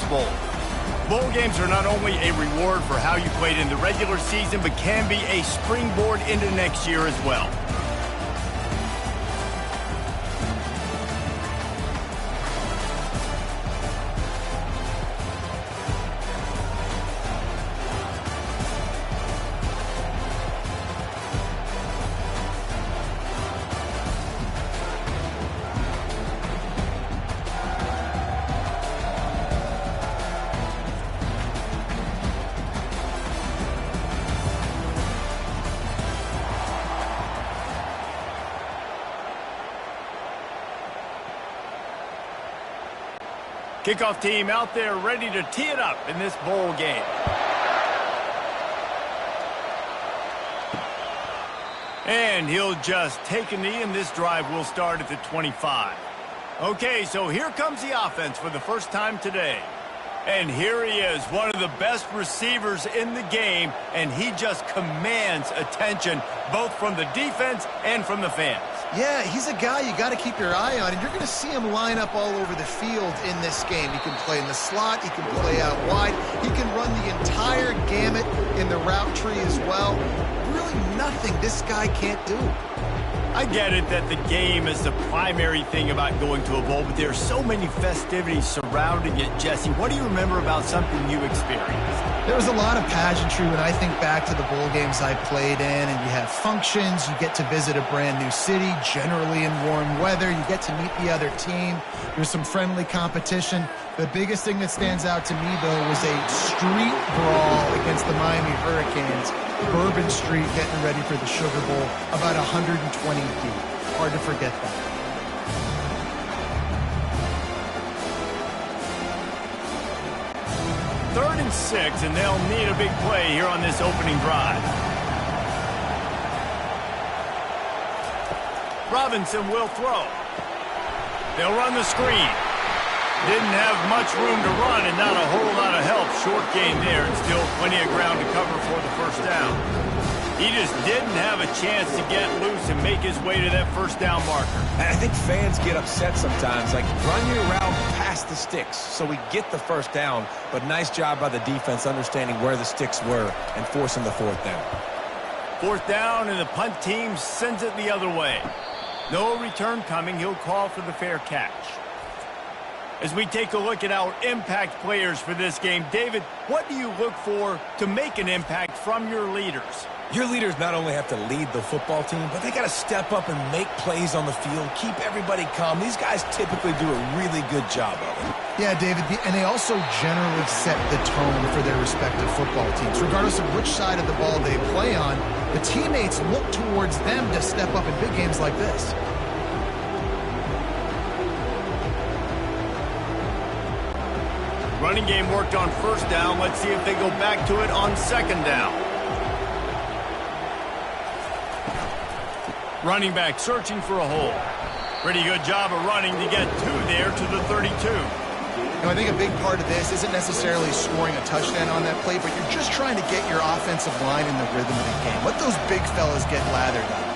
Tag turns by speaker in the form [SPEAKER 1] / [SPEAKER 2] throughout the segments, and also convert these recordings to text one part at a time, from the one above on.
[SPEAKER 1] President's Bowl. Bowl games are not only a reward for how you played in the regular season, but can be a springboard into next year as well. Kickoff team out there ready to tee it up in this bowl game. And he'll just take a knee, and this drive will start at the 25. Okay, so here comes the offense for the first time today. And here he is, one of the best receivers in the game, and he just commands attention both from the defense and from the fans.
[SPEAKER 2] Yeah, he's a guy you got to keep your eye on, and you're going to see him line up all over the field in this game. He can play in the slot, he can play out wide, he can run the entire gamut in the route tree as well. Really nothing this guy can't do.
[SPEAKER 1] I get it that the game is the primary thing about going to a bowl, but there are so many festivities surrounding it. Jesse, what do you remember about something you experienced?
[SPEAKER 2] There was a lot of pageantry when I think back to the bowl games I played in, and you have functions, you get to visit a brand new city, generally in warm weather, you get to meet the other team, there's some friendly competition. The biggest thing that stands out to me, though, was a street brawl against the Miami Hurricanes. Bourbon Street getting ready for the Sugar Bowl, about 120 deep. Hard to forget that.
[SPEAKER 1] Third and 6, and they'll need a big play here on this opening drive. Robinson will throw. They'll run the screen. Didn't have much room to run and not a whole lot of help. Short gain there, and still plenty of ground to cover for the first down. He just didn't have a chance to get loose and make his way to that first down marker.
[SPEAKER 3] And I think fans get upset sometimes, like run your route past the sticks so we get the first down, but nice job by the defense understanding where the sticks were and forcing the fourth down.
[SPEAKER 1] Fourth down, and the punt team sends it the other way. No return coming. He'll call for the fair catch. As we take a look at our impact players for this game, David, what do you look for to make an impact from your leaders?
[SPEAKER 3] Your leaders not only have to lead the football team, but they got to step up and make plays on the field, keep everybody calm. These guys typically do a really good job of it.
[SPEAKER 2] Yeah, David, and they also generally set the tone for their respective football teams. Regardless of which side of the ball they play on, the teammates look towards them to step up in big games like this.
[SPEAKER 1] Running game worked on first down. Let's see if they go back to it on second down. Running back searching for a hole. Pretty good job of running to get two there to the 32.
[SPEAKER 2] You know, I think a big part of this isn't necessarily scoring a touchdown on that play, but you're just trying to get your offensive line in the rhythm of the game. Let those big fellas get lathered up.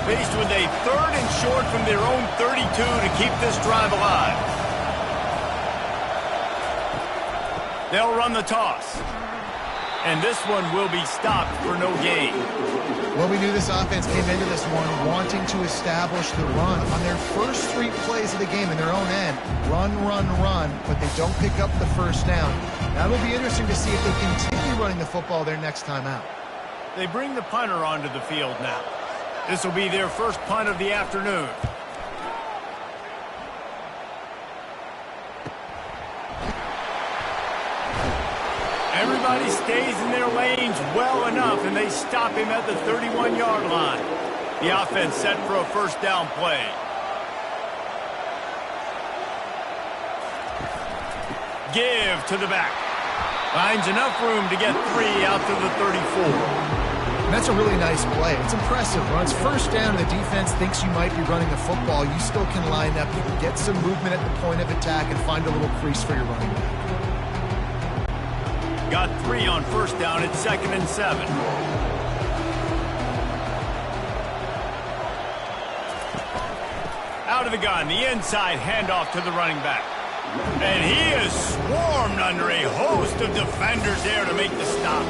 [SPEAKER 1] Faced with a third and short from their own 32 to keep this drive alive. They'll run the toss. And this one will be stopped for no gain.
[SPEAKER 2] Well, we knew this offense came into this one wanting to establish the run on their first 3 plays of the game in their own end. Run, run, run, but they don't pick up the first down. That'll be interesting to see if they continue running the football their next time out.
[SPEAKER 1] They bring the punter onto the field now. This will be their first punt of the afternoon. Everybody stays in their lanes well enough, and they stop him at the 31-yard line. The offense set for a first down play. Give to the back. Finds enough room to get 3 out to the 34.
[SPEAKER 2] And that's a really nice play. It's impressive. Runs first down, and the defense thinks you might be running the football. You still can line up. You can get some movement at the point of attack and find a little crease for your running back.
[SPEAKER 1] Got 3 on first down at 2nd and 7. Out of the gun, the inside handoff to the running back. And he is swarmed under a host of defenders there to make the stop.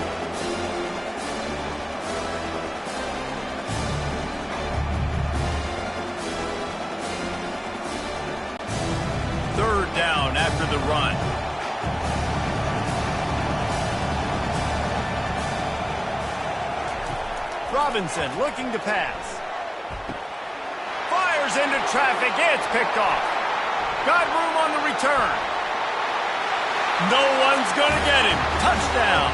[SPEAKER 1] Third down after the run. Robinson looking to pass. Fires into traffic. It's picked off. Got room on the return. No one's going to get him. Touchdown.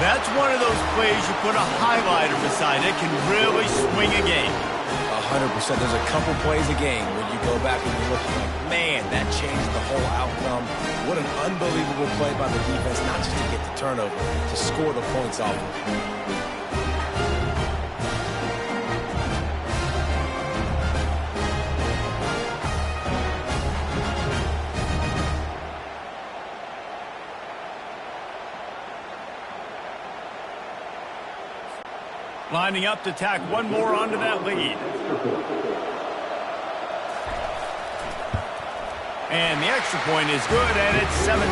[SPEAKER 1] That's one of those plays you put a highlighter beside. It can really swing a game.
[SPEAKER 3] 100%. There's a couple plays a game when you go back and you look like, man, that changed the whole outcome. What an unbelievable play by the defense, not just to get the turnover, to score the points off of it.
[SPEAKER 1] Lining up to tack one more onto that lead. And the extra point is good, and it's 7-0.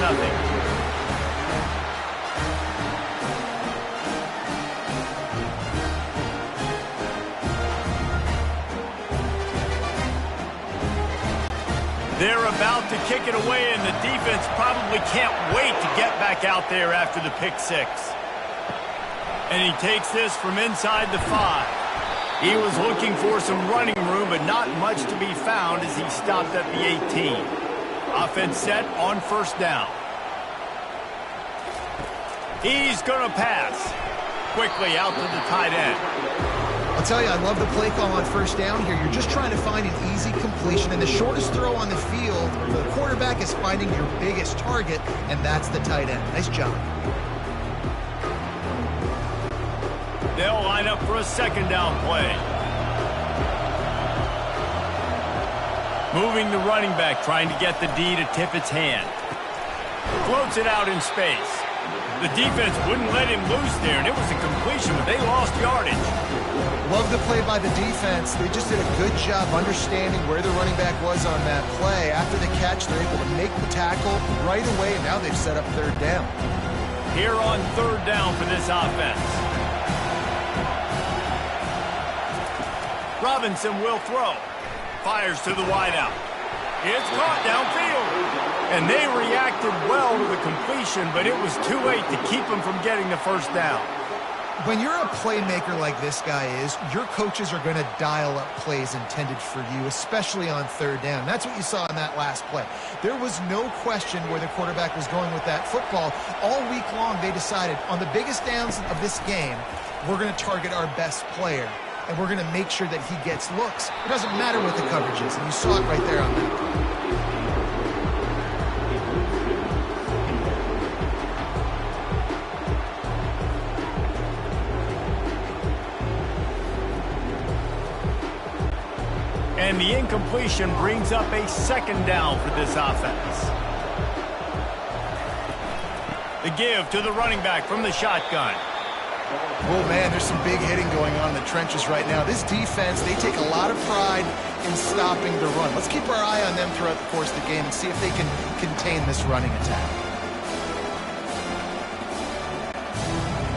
[SPEAKER 1] They're about to kick it away, and the defense probably can't wait to get back out there after the pick six. And he takes this from inside the 5. He was looking for some running room, but not much to be found as he stopped at the 18. Offense set on first down. He's going to pass. Quickly out to the tight end.
[SPEAKER 2] I'll tell you, I love the play call on first down here. You're just trying to find an easy completion, and the shortest throw on the field for the quarterback is finding your biggest target, and that's the tight end. Nice job.
[SPEAKER 1] They'll line up for a second down play. Moving the running back, trying to get the D to tip its hand. Floats it out in space. The defense wouldn't let him loose there, and it was a completion, but they lost yardage.
[SPEAKER 2] Love the play by the defense. They just did a good job understanding where the running back was on that play. After the catch, they're able to make the tackle right away, and now they've set up third down.
[SPEAKER 1] Here on third down for this offense. Robinson will throw. Fires to the wideout. It's caught downfield. And they reacted well to the completion, but it was too late to keep them from getting the first down.
[SPEAKER 2] When you're a playmaker like this guy is, your coaches are going to dial up plays intended for you, especially on third down. That's what you saw in that last play. There was no question where the quarterback was going with that football. All week long, they decided on the biggest downs of this game, we're going to target our best player, and we're going to make sure that he gets looks. It doesn't matter what the coverage is, and you saw it right there on that.
[SPEAKER 1] And the incompletion brings up a second down for this offense. The give to the running back from the shotgun.
[SPEAKER 2] Oh, man, there's some big hitting going on in the trenches right now. This defense, they take a lot of pride in stopping the run. Let's keep our eye on them throughout the course of the game and see if they can contain this running attack.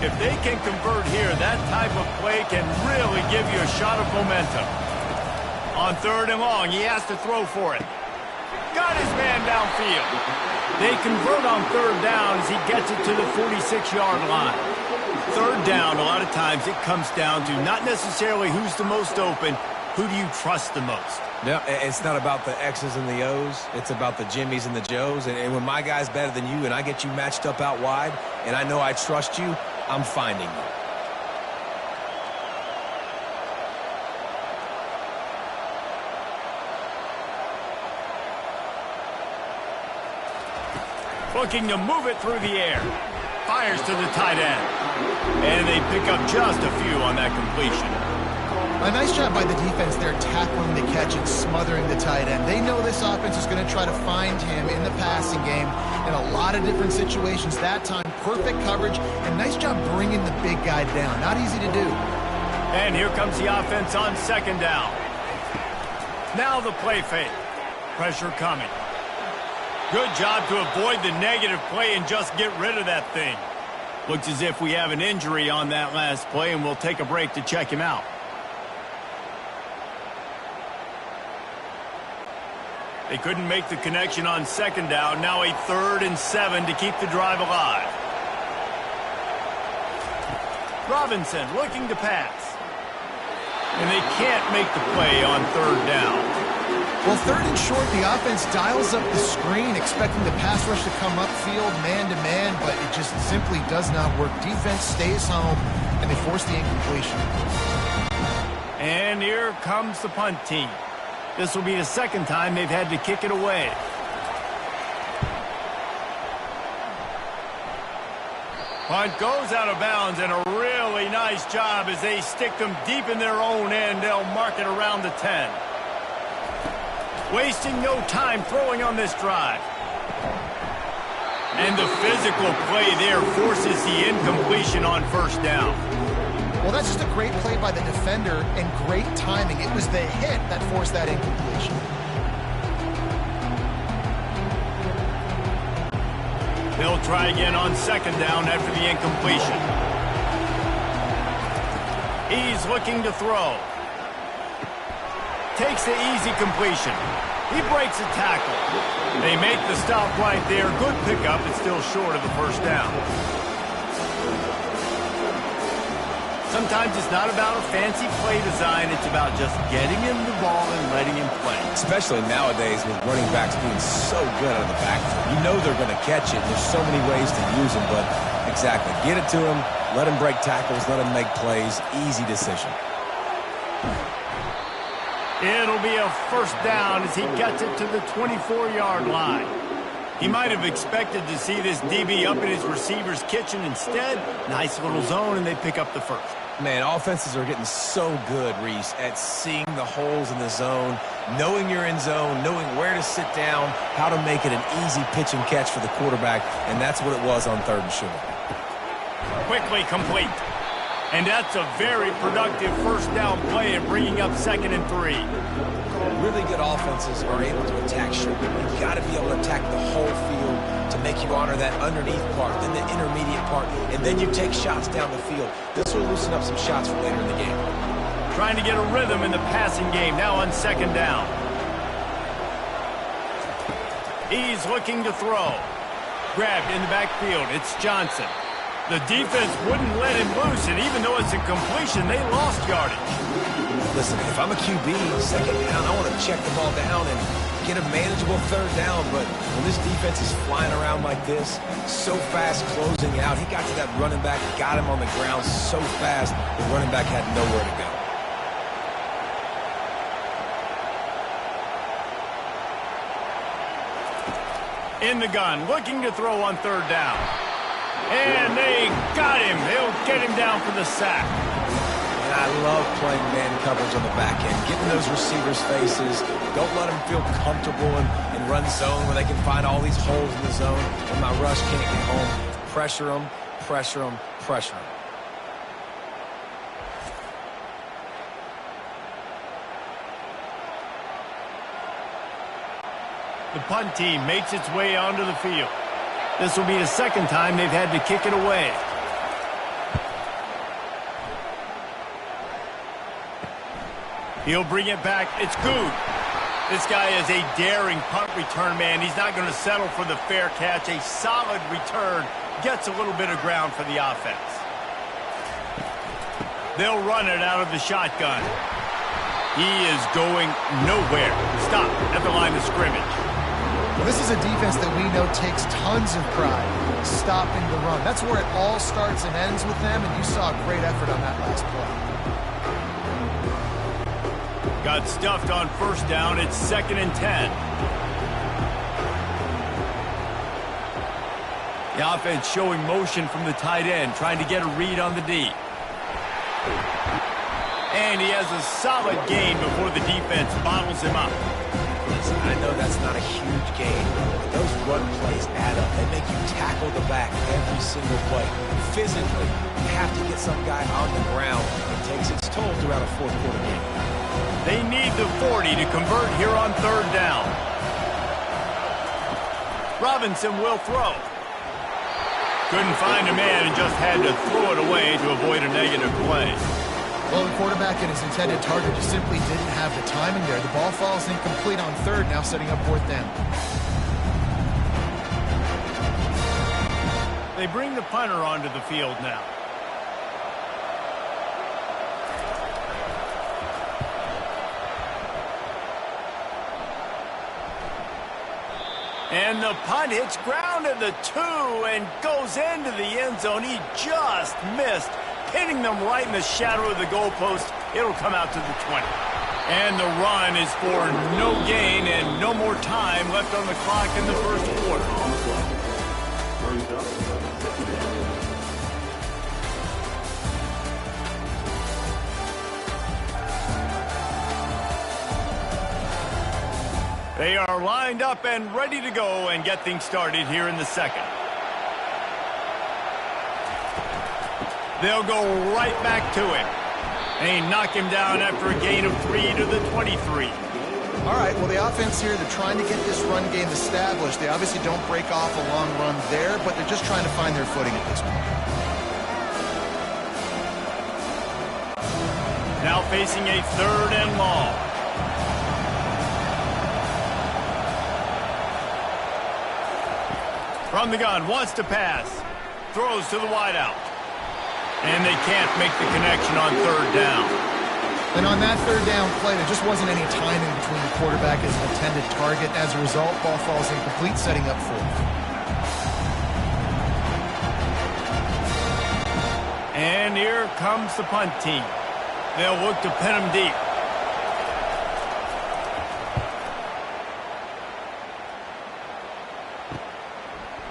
[SPEAKER 1] If they can convert here, that type of play can really give you a shot of momentum. On third and long, he has to throw for it. Got his man downfield. They convert on third down as he gets it to the 46-yard line. Third down, a lot of times it comes down to not necessarily who's the most open, who do you trust the most?
[SPEAKER 3] No, it's not about the X's and the O's. It's about the Jimmies and the Joes. And when my guy's better than you and I get you matched up out wide and I know I trust you, I'm finding you.
[SPEAKER 1] Looking to move it through the air. Fires to the tight end. And they pick up just a few on that completion.
[SPEAKER 2] A nice job by the defense there, tackling the catch and smothering the tight end. They know this offense is going to try to find him in the passing game in a lot of different situations. That time, perfect coverage, and nice job bringing the big guy down. Not easy to do.
[SPEAKER 1] And here comes the offense on second down. Now the play fake. Pressure coming. Good job to avoid the negative play and just get rid of that thing. Looks as if we have an injury on that last play, and we'll take a break to check him out. They couldn't make the connection on second down. Now a 3rd and 7 to keep the drive alive. Robinson looking to pass. And they can't make the play on 3rd down.
[SPEAKER 2] Well, 3rd and short, the offense dials up the screen, expecting the pass rush to come upfield man-to-man, but it just simply does not work. Defense stays home, and they force the incompletion.
[SPEAKER 1] And here comes the punt team. This will be the 2nd time they've had to kick it away. Punt goes out of bounds, and a really nice job as they stick them deep in their own end. They'll mark it around the 10. Wasting no time throwing on this drive. And the physical play there forces the incompletion on 1st down.
[SPEAKER 2] Well, that's just a great play by the defender and great timing. It was the hit that forced that incompletion.
[SPEAKER 1] They'll try again on 2nd down after the incompletion. He's looking to throw. Takes the easy completion. He breaks a tackle. They make the stop right there. Good pickup. It's still short of the 1st down. Sometimes it's not about a fancy play design. It's about just getting him the ball and letting him play.
[SPEAKER 3] Especially nowadays with running backs being so good out of the backfield. You know they're going to catch it. There's so many ways to use them, but exactly. Get it to him, let him break tackles, let him make plays. Easy decision.
[SPEAKER 1] It'll be a 1st down as he gets it to the 24-yard line. He might have expected to see this DB up in his receiver's kitchen. Instead, nice little zone, and they pick up the 1st.
[SPEAKER 3] Man, offenses are getting so good, Reese, at seeing the holes in the zone, knowing you're in zone, knowing where to sit down, how to make it an easy pitch and catch for the quarterback, and that's what it was on 3rd and short.
[SPEAKER 1] Quickly complete. And that's a very productive 1st down play and bringing up 2nd and 3.
[SPEAKER 3] Really good offenses are able to attack short. You've got to be able to attack the whole field to make you honor that underneath part, then the intermediate part, and then you take shots down the field. This will loosen up some shots for later in the game.
[SPEAKER 1] Trying to get a rhythm in the passing game now on 2nd down. He's looking to throw. Grabbed in the backfield. It's Johnson. The defense wouldn't let him loose, and even though it's a completion, they lost yardage.
[SPEAKER 3] Listen, if I'm a QB, 2nd down, I want to check the ball down and get a manageable 3rd down, but when this defense is flying around like this, so fast closing out, he got to that running back, got him on the ground so fast, the running back had nowhere to go.
[SPEAKER 1] In the gun, looking to throw on 3rd down. And they got him. They'll get him down for the sack.
[SPEAKER 3] And I love playing man coverage on the back end, getting those receivers' faces. Don't let them feel comfortable in run zone where they can find all these holes in the zone and my rush can't get home. Pressure them, pressure them, pressure them.
[SPEAKER 1] The punt team makes its way onto the field. This will be the 2nd time they've had to kick it away. He'll bring it back. It's good. This guy is a daring punt return man. He's not going to settle for the fair catch. A solid return gets a little bit of ground for the offense. They'll run it out of the shotgun. He is going nowhere. Stop at the line of scrimmage.
[SPEAKER 2] Well, this is a defense that we know takes tons of pride stopping the run. That's where it all starts and ends with them, and you saw a great effort on that last play.
[SPEAKER 1] Got stuffed on 1st down. It's 2nd and 10. The offense showing motion from the tight end, trying to get a read on the D. And he has a solid gain before the defense bottles him up.
[SPEAKER 3] Listen, I know that's not a huge gain, but those run plays add up. They make you tackle the back every single play. Physically, you have to get some guy on the ground. It takes its toll throughout a 4th quarter game.
[SPEAKER 1] They need the 40 to convert here on third down. Robinson will throw. Couldn't find a man and just had to throw it away to avoid a negative play.
[SPEAKER 2] Well, the quarterback and his intended target just simply didn't have the timing there. The ball falls incomplete on third, now setting up fourth down.
[SPEAKER 1] They bring the punter onto the field now. And the punt hits ground at the 2 and goes into the end zone. He just missed, hitting them right in the shadow of the goalpost. It'll come out to the 20. And the run is for no gain and no more time left on the clock in the first quarter. They are lined up and ready to go and get things started here in the second. They'll go right back to him. They knock him down after a gain of 3 to the 23.
[SPEAKER 2] All right, well, the offense here, they're trying to get this run game established. They obviously don't break off a long run there, but they're just trying to find their footing at this point.
[SPEAKER 1] Now facing a third and long. From the gun, wants to pass. Throws to the wideout. And they can't make the connection on third down.
[SPEAKER 2] And on that third down play, there just wasn't any timing between the quarterback and his intended target. As a result, ball falls incomplete, setting up fourth.
[SPEAKER 1] And here comes the punt team. They'll look to pin him deep.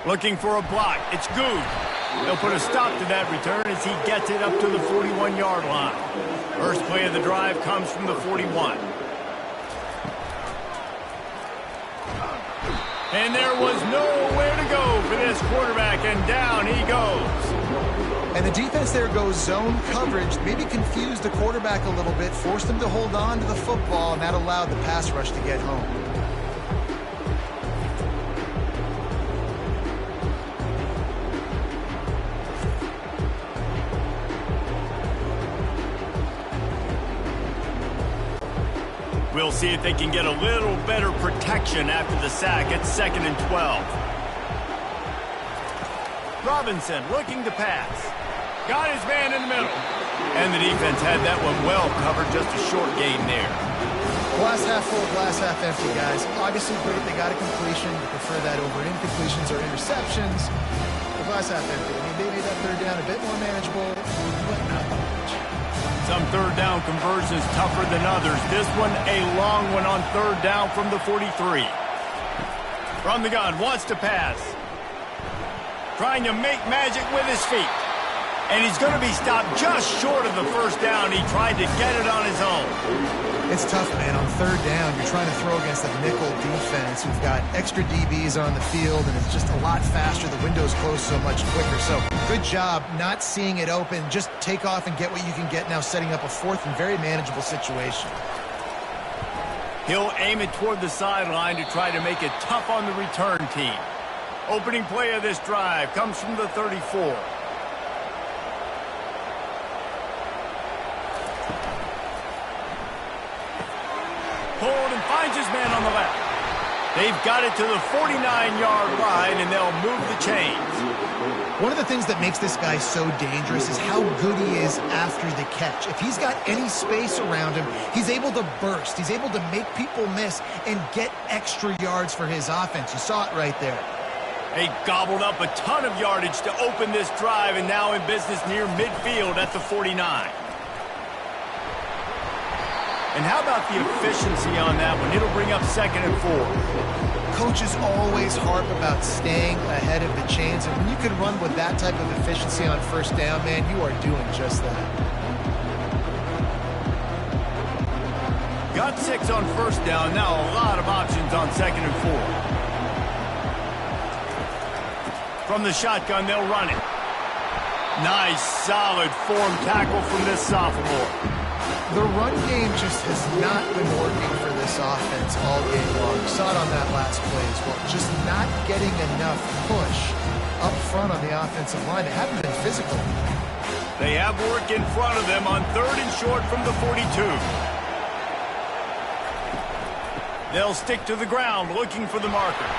[SPEAKER 1] Looking for a block. It's good. They'll put a stop to that return as he gets it up to the 41-yard line. First play of the drive comes from the 41. And there was nowhere to go for this quarterback, and down he goes.
[SPEAKER 2] And the defense there goes zone coverage, maybe confused the quarterback a little bit, forced him to hold on to the football, and that allowed the pass rush to get home.
[SPEAKER 1] We'll see if they can get a little better protection after the sack at 2nd and 12. Robinson looking to pass. Got his man in the middle. And the defense had that one well covered, just a short gain there.
[SPEAKER 2] Glass half full, glass half empty, guys. Obviously great, they got a completion. You prefer that over incompletions or interceptions. The glass half empty. I mean, they made that third down a bit more manageable, but not much.
[SPEAKER 1] Some third down conversions tougher than others. This one, a long one on third down from the 43. From the gun, wants to pass. Trying to make magic with his feet. And he's going to be stopped just short of the first down. He tried to get it on his own.
[SPEAKER 2] It's tough, man. On third down, you're trying to throw against a nickel defense who've got extra DBs on the field, and it's just a lot faster. The window's closed so much quicker. So good job not seeing it open. Just take off and get what you can get now, setting up a fourth and very manageable situation.
[SPEAKER 1] He'll aim it toward the sideline to try to make it tough on the return team. Opening play of this drive comes from the 34. Pulled and finds his man on the left. They've got it to the 49-yard line, and they'll move the chains.
[SPEAKER 2] One of the things that makes this guy so dangerous is how good he is after the catch. If he's got any space around him, he's able to burst. He's able to make people miss and get extra yards for his offense. You saw it right there.
[SPEAKER 1] They gobbled up a ton of yardage to open this drive, and now in business near midfield at the 49. And how about the efficiency on that one? It'll bring up 2nd and 4.
[SPEAKER 2] Coaches always harp about staying ahead of the chains, and when you can run with that type of efficiency on first down, man, you are doing just that.
[SPEAKER 1] Got 6 on first down, now a lot of options on 2nd and 4. From the shotgun, they'll run it. Nice, solid form tackle from this sophomore.
[SPEAKER 2] The run game just has not been working for this offense all game long. You saw it on that last play as well. Just not getting enough push up front on the offensive line. They haven't been physical.
[SPEAKER 1] They have work in front of them on 3rd and short from the 42. They'll stick to the ground looking for the marker.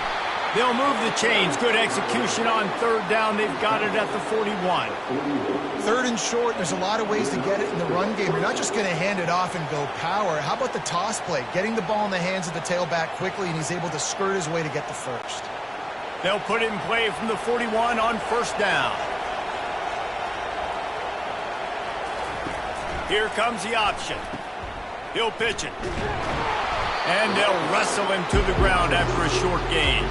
[SPEAKER 1] They'll move the chains. Good execution on 3rd down. They've got it at the 41.
[SPEAKER 2] 3rd and short, there's a lot of ways to get it in the run game. You're not just going to hand it off and go power. How about the toss play? Getting the ball in the hands of the tailback quickly, and he's able to skirt his way to get the first.
[SPEAKER 1] They'll put it in play from the 41 on 1st down. Here comes the option. He'll pitch it. And they'll wrestle him to the ground after a short gain.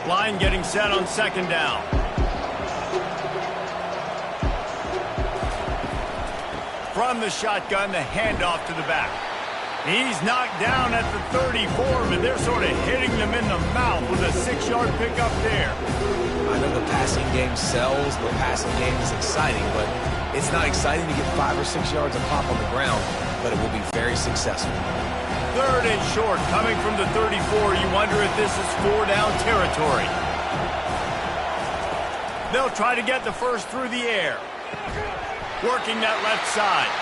[SPEAKER 1] Line getting set on 2nd down. From the shotgun, the handoff to the back. He's knocked down at the 34, but they're sort of hitting them in the mouth with a 6-yard pickup there.
[SPEAKER 3] I know the passing game sells, the passing game is exciting, but it's not exciting to get 5 or 6 yards of pop on the ground, but it will be very successful.
[SPEAKER 1] 3rd and short coming from the 34. You wonder if this is 4-down territory. They'll try to get the first through the air. Working that left side.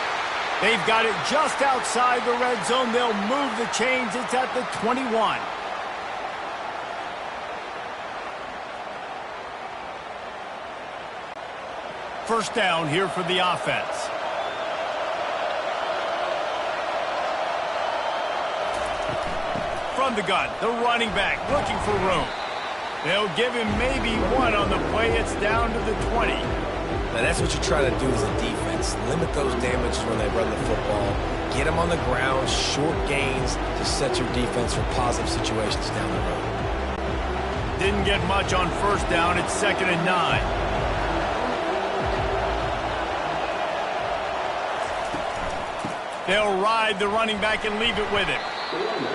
[SPEAKER 1] They've got it just outside the red zone. They'll move the chains. It's at the 21. First down here for the offense. From the gun, the running back looking for room. They'll give him maybe one on the play. It's down to the 20.
[SPEAKER 3] Now that's what you try to do as a defense. Limit those damages when they run the football. Get them on the ground, short gains to set your defense for positive situations down the road.
[SPEAKER 1] Didn't get much on 1st down. It's 2nd and 9. They'll ride the running back and leave it with him.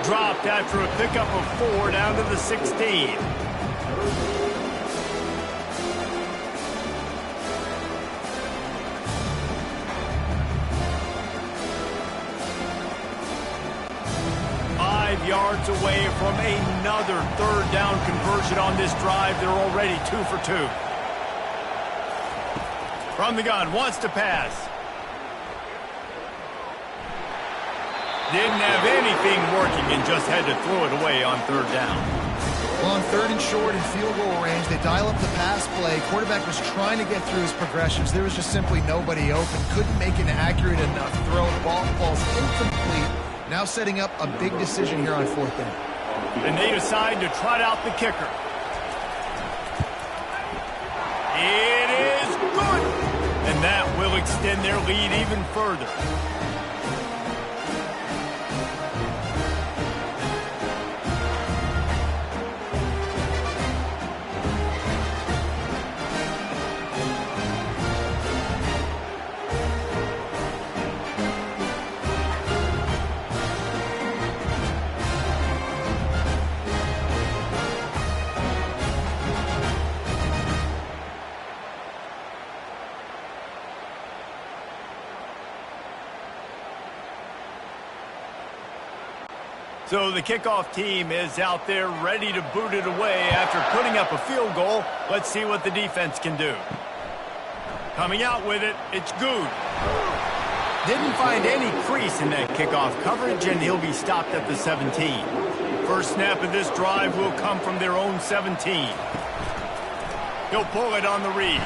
[SPEAKER 1] Dropped after a pickup of 4 down to the 16. Yards away from another 3rd down conversion on this drive. They're already 2 for 2. From the gun, wants to pass. Didn't have anything working and just had to throw it away on 3rd down.
[SPEAKER 2] Well, on 3rd and short and field goal range, they dial up the pass play. Quarterback was trying to get through his progressions. There was just simply nobody open. Couldn't make an accurate enough throw. Ball's incomplete. Now setting up a big decision here on 4th down.
[SPEAKER 1] And they decide to trot out the kicker. It is good! And that will extend their lead even further. So the kickoff team is out there ready to boot it away after putting up a field goal. Let's see what the defense can do. Coming out with it, it's good. Didn't find any crease in that kickoff coverage, and he'll be stopped at the 17. First snap of this drive will come from their own 17. He'll pull it on the read.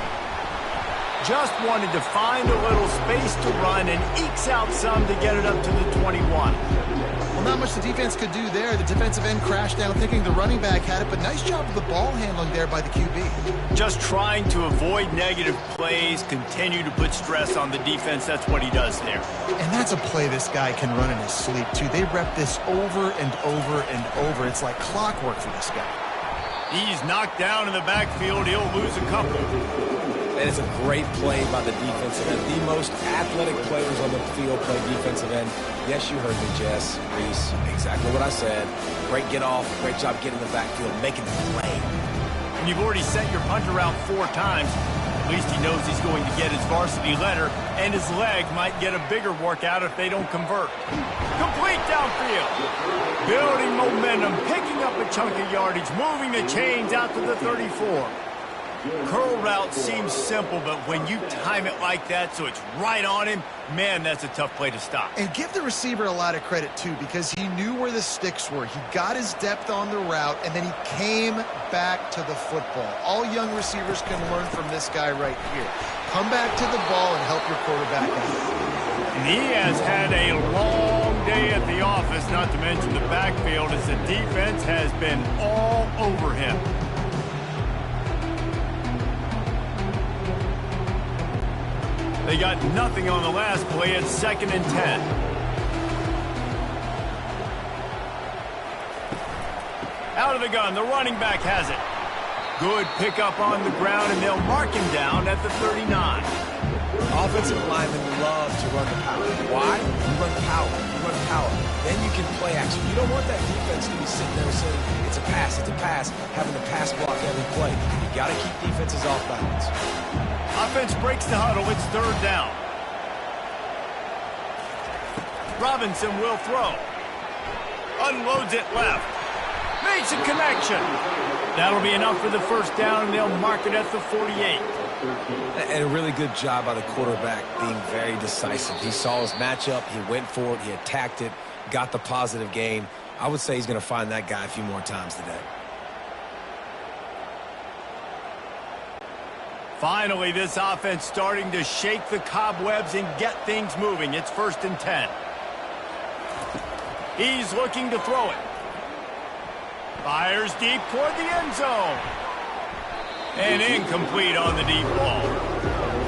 [SPEAKER 1] Just wanted to find a little space to run and ekes out some to get it up to the 21.
[SPEAKER 2] Well, not much the defense could do there. The defensive end crashed down thinking the running back had it, but nice job of the ball handling there by the QB.
[SPEAKER 1] Just trying to avoid negative plays, continue to put stress on the defense. That's what he does there.
[SPEAKER 2] And that's a play this guy can run in his sleep, too. They rep this over and over and over. It's like clockwork for this guy.
[SPEAKER 1] He's knocked down in the backfield. He'll lose a couple.
[SPEAKER 3] And it's a great play by the defensive end. The most athletic players on the field play defensive end. Yes, you heard me, Jess, Reese. Exactly what I said. Great get off. Great job getting the backfield, making the play.
[SPEAKER 1] And you've already sent your punter out 4 times. At least he knows he's going to get his varsity letter, and his leg might get a bigger workout if they don't convert. Complete downfield. Building momentum, picking up a chunk of yardage, moving the chains out to the 34. Curl route seems simple, but when you time it like that so it's right on him, man, that's a tough play to stop.
[SPEAKER 2] And give the receiver a lot of credit, too, because he knew where the sticks were. He got his depth on the route, and then he came back to the football. All young receivers can learn from this guy right here. Come back to the ball and help your quarterback out.
[SPEAKER 1] And he has had a long day at the office, not to mention the backfield, as the defense has been all over him. They got nothing on the last play. It's 2nd and 10. Out of the gun, the running back has it. Good pickup on the ground, and they'll mark him down at the 39.
[SPEAKER 3] Offensive linemen love to run the power. Why? You run power. You run power. Then you can play action. You don't want that defense to be sitting there saying, it's a pass, having to pass block every play. You got to keep defenses off balance.
[SPEAKER 1] Offense breaks the huddle. It's 3rd down. Robinson will throw. Unloads it left. Makes a connection. That'll be enough for the 1st down, and they'll mark it at the 48.
[SPEAKER 3] And a really good job by the quarterback being very decisive. He saw his matchup. He went for it. He attacked it. Got the positive gain. I would say he's going to find that guy a few more times today.
[SPEAKER 1] Finally, this offense starting to shake the cobwebs and get things moving. It's 1st and 10. He's looking to throw it. Fires deep toward the end zone. And incomplete on the deep ball.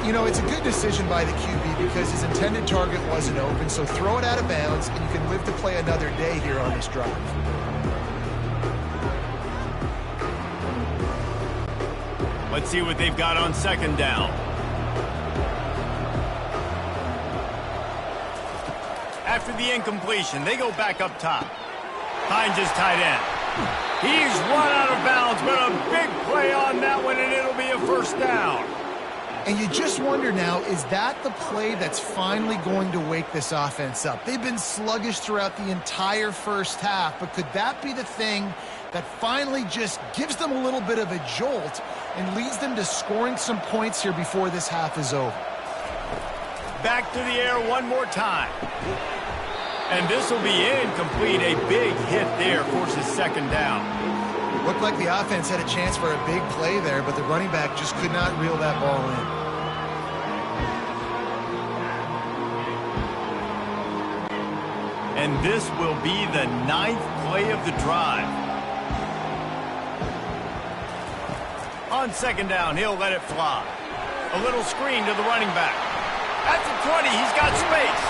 [SPEAKER 2] You know, it's a good decision by the QB because his intended target wasn't open, so throw it out of bounds, and you can live to play another day here on this drive.
[SPEAKER 1] Let's see what they've got on 2nd down. After the incompletion, they go back up top. Finds his tight end. He's run out of bounds, but a big play on that one, and it'll be a 1st down.
[SPEAKER 2] And you just wonder now, is that the play that's finally going to wake this offense up? They've been sluggish throughout the entire 1st half, but could that be the thing that finally just gives them a little bit of a jolt and leads them to scoring some points here before this half is over?
[SPEAKER 1] Back to the air one more time. And this will be incomplete. A big hit there forces 2nd down.
[SPEAKER 2] Looked like the offense had a chance for a big play there, but the running back just could not reel that ball in.
[SPEAKER 1] And this will be the 9th play of the drive. On 2nd down, he'll let it fly. A little screen to the running back. At the 20, he's got space.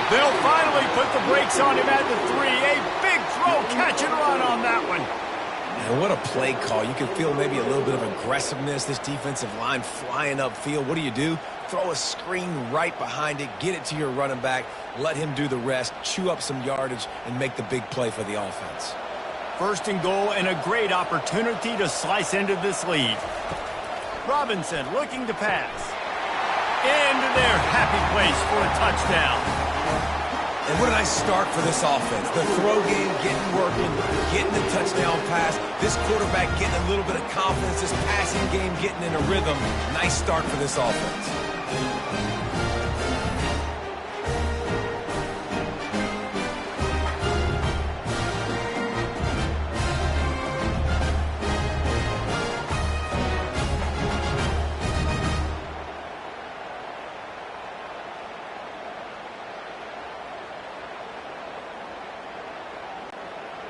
[SPEAKER 1] They'll finally put the brakes on him at the 3. A big throw, catch and run on that one.
[SPEAKER 3] And what a play call. You can feel maybe a little bit of aggressiveness. This defensive line flying upfield. What do? Throw a screen right behind it. Get it to your running back. Let him do the rest. Chew up some yardage and make the big play for the offense.
[SPEAKER 1] 1st and goal, and a great opportunity to slice into this lead. Robinson looking to pass. Into their happy place for a touchdown.
[SPEAKER 3] And what a nice start for this offense. The throw game getting working, getting the touchdown pass. This quarterback getting a little bit of confidence. This passing game getting in a rhythm. Nice start for this offense.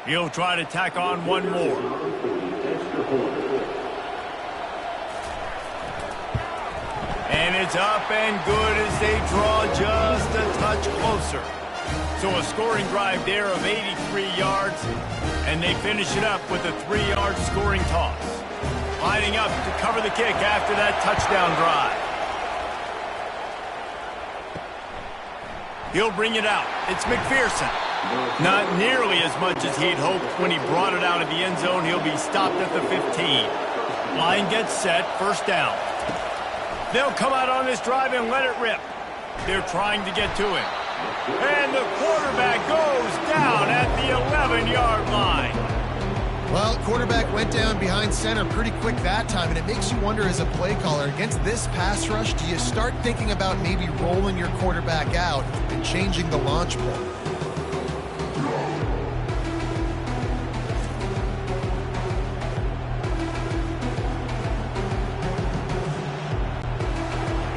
[SPEAKER 1] He'll try to tack on one more. And it's up and good as they draw just a touch closer. So a scoring drive there of 83 yards, and they finish it up with a 3-yard scoring toss. Lining up to cover the kick after that touchdown drive. He'll bring it out. It's McPherson. Not nearly as much as he'd hoped when he brought it out of the end zone. He'll be stopped at the 15. Line gets set, first down. They'll come out on this drive and let it rip. They're trying to get to him. And the quarterback goes down at the 11-yard line.
[SPEAKER 2] Well, quarterback went down behind center pretty quick that time, and it makes you wonder as a play caller, against this pass rush, do you start thinking about maybe rolling your quarterback out and changing the launch point?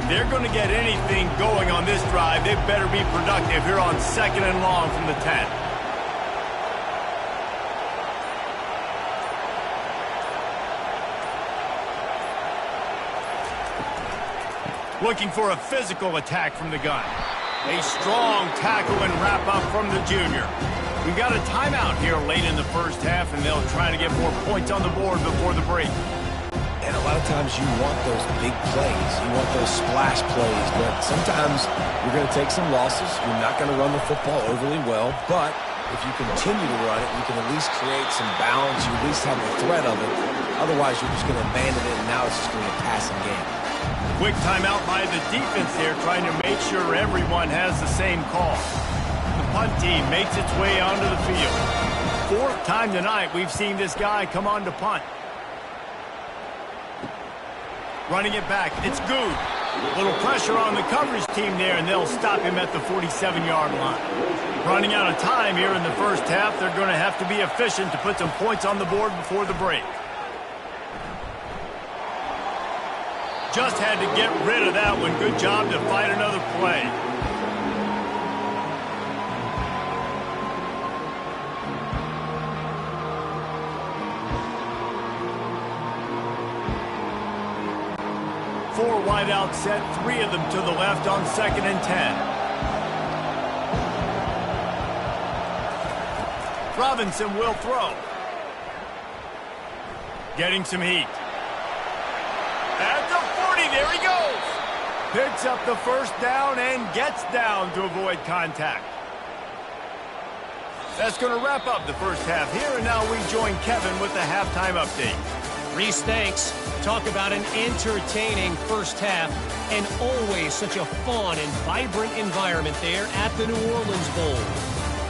[SPEAKER 1] If they're going to get anything going on this drive, they better be productive here on 2nd and long from the 10. Looking for a physical attack from the gun. A strong tackle and wrap-up from the junior. We've got a timeout here late in the first half, and they'll try to get more points on the board before the break.
[SPEAKER 3] And a lot of times you want those big plays. You want those splash plays, but sometimes you're going to take some losses. You're not going to run the football overly well, but if you continue to run it, you can at least create some balance. You at least have the threat of it. Otherwise, you're just going to abandon it, and now it's just going to be a passing game.
[SPEAKER 1] Quick timeout by the defense there, trying to make sure everyone has the same call. The punt team makes its way onto the field. 4th time tonight we've seen this guy come on to punt. Running it back, it's good. Little pressure on the coverage team there, and they'll stop him at the 47-yard line. Running out of time here in the first half, they're going to have to be efficient to put some points on the board before the break. Just had to get rid of that one. Good job to fight another play. Four wide out set, 3 of them to the left on 2nd and 10. Robinson will throw. Getting some heat. At the 40, there he goes. Picks up the first down and gets down to avoid contact. That's going to wrap up the first half here, and now we join Kevin with the halftime update.
[SPEAKER 4] Reese, thanks. Talk about an entertaining first half, and always such a fun and vibrant environment there at the New Orleans Bowl.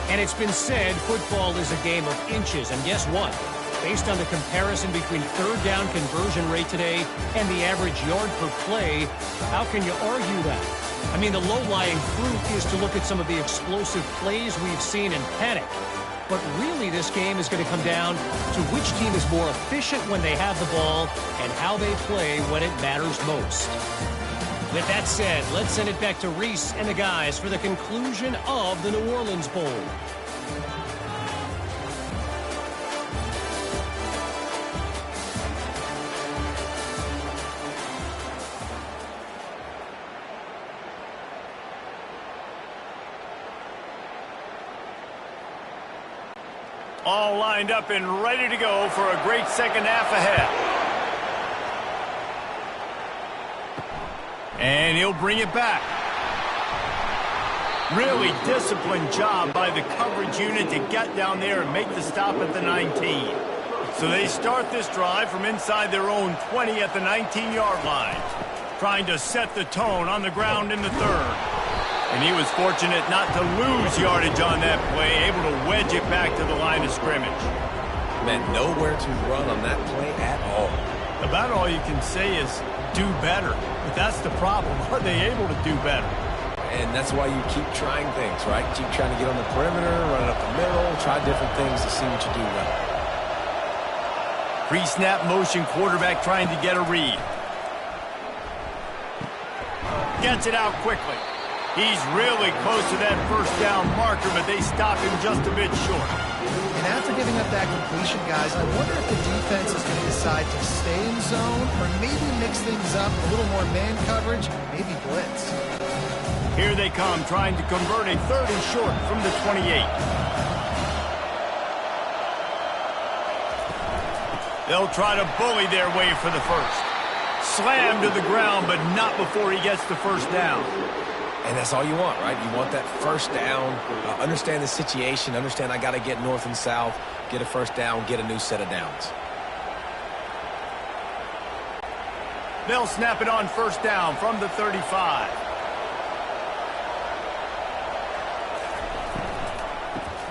[SPEAKER 4] And it's been said football is a game of inches, and guess what? Based on the comparison between third down conversion rate today and the average yard per play, how can you argue that? I mean, the low-lying fruit is to look at some of the explosive plays we've seen and panic. But really, this game is going to come down to which team is more efficient when they have the ball and how they play when it matters most. With that said, let's send it back to Reese and the guys for the conclusion of the New Orleans Bowl.
[SPEAKER 1] All lined up and ready to go for a great second half ahead. And he'll bring it back. Really disciplined job by the coverage unit to get down there and make the stop at the 19. So they start this drive from inside their own 20 at the 19-yard line, trying to set the tone on the ground in the third. And he was fortunate not to lose yardage on that play, able to wedge it back to the line of scrimmage.
[SPEAKER 3] Meant nowhere to run on that play at all.
[SPEAKER 1] About all you can say is do better. But that's the problem. Are they able to do better?
[SPEAKER 3] And that's why you keep trying things, right? Keep trying to get on the perimeter, run it up the middle, try different things to see what you do well.
[SPEAKER 1] Pre-snap motion, quarterback trying to get a read. Gets it out quickly. He's really close to that first down marker, but they stop him just a bit short.
[SPEAKER 2] And after giving up that completion, guys, I wonder if the defense is going to decide to stay in zone or maybe mix things up, a little more man coverage, maybe blitz.
[SPEAKER 1] Here they come, trying to convert a 3rd and short from the 28. They'll try to bully their way for the first. Slammed to the ground, but not before he gets the first down.
[SPEAKER 3] And that's all you want, right? You want that first down, understand the situation, understand I got to get north and south, get a first down, get a new set of downs.
[SPEAKER 1] They'll snap it on first down from the 35.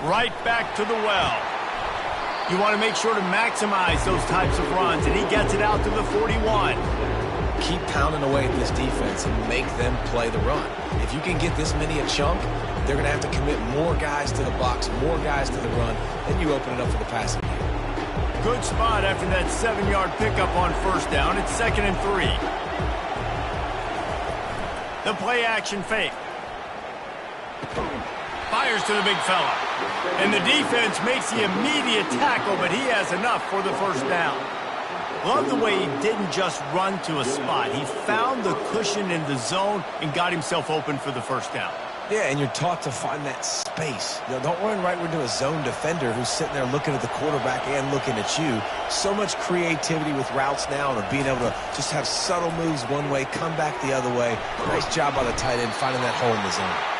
[SPEAKER 1] Right back to the well. You want to make sure to maximize those types of runs, and he gets it out to the 41.
[SPEAKER 3] Keep pounding away at this defense and make them play the run. If you can get this many a chunk, they're going to have to commit more guys to the box, more guys to the run, then you open it up for the passing game.
[SPEAKER 1] Good spot after that 7-yard pickup on first down. It's 2nd and 3. The play action fake. Fires to the big fella. And the defense makes the immediate tackle, but he has enough for the first down. Love the way he didn't just run to a spot. He found the cushion in the zone and got himself open for the first down.
[SPEAKER 3] Yeah, and you're taught to find that space. You know, don't run right into a zone defender who's sitting there looking at the quarterback and looking at you. So much creativity with routes now and being able to just have subtle moves one way, come back the other way. Nice job by the tight end finding that hole in the zone.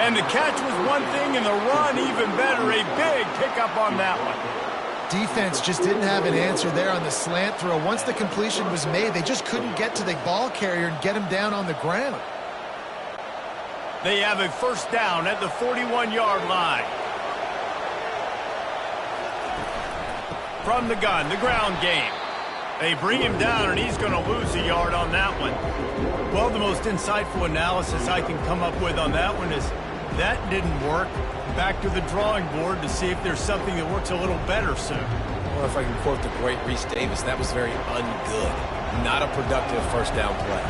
[SPEAKER 1] And the catch was one thing, and the run even better. A big pickup on that one.
[SPEAKER 2] Defense just didn't have an answer there on the slant throw. Once the completion was made, they just couldn't get to the ball carrier and get him down on the ground.
[SPEAKER 1] They have a first down at the 41-yard line. From the gun, the ground game. They bring him down, and he's going to lose a yard on that one. Well, the most insightful analysis I can come up with on that one is that didn't work. Back to the drawing board to see if there's something that works a little better soon.
[SPEAKER 3] Well, if I can quote the great Reese Davis, that was very ungood. Not a productive first down play.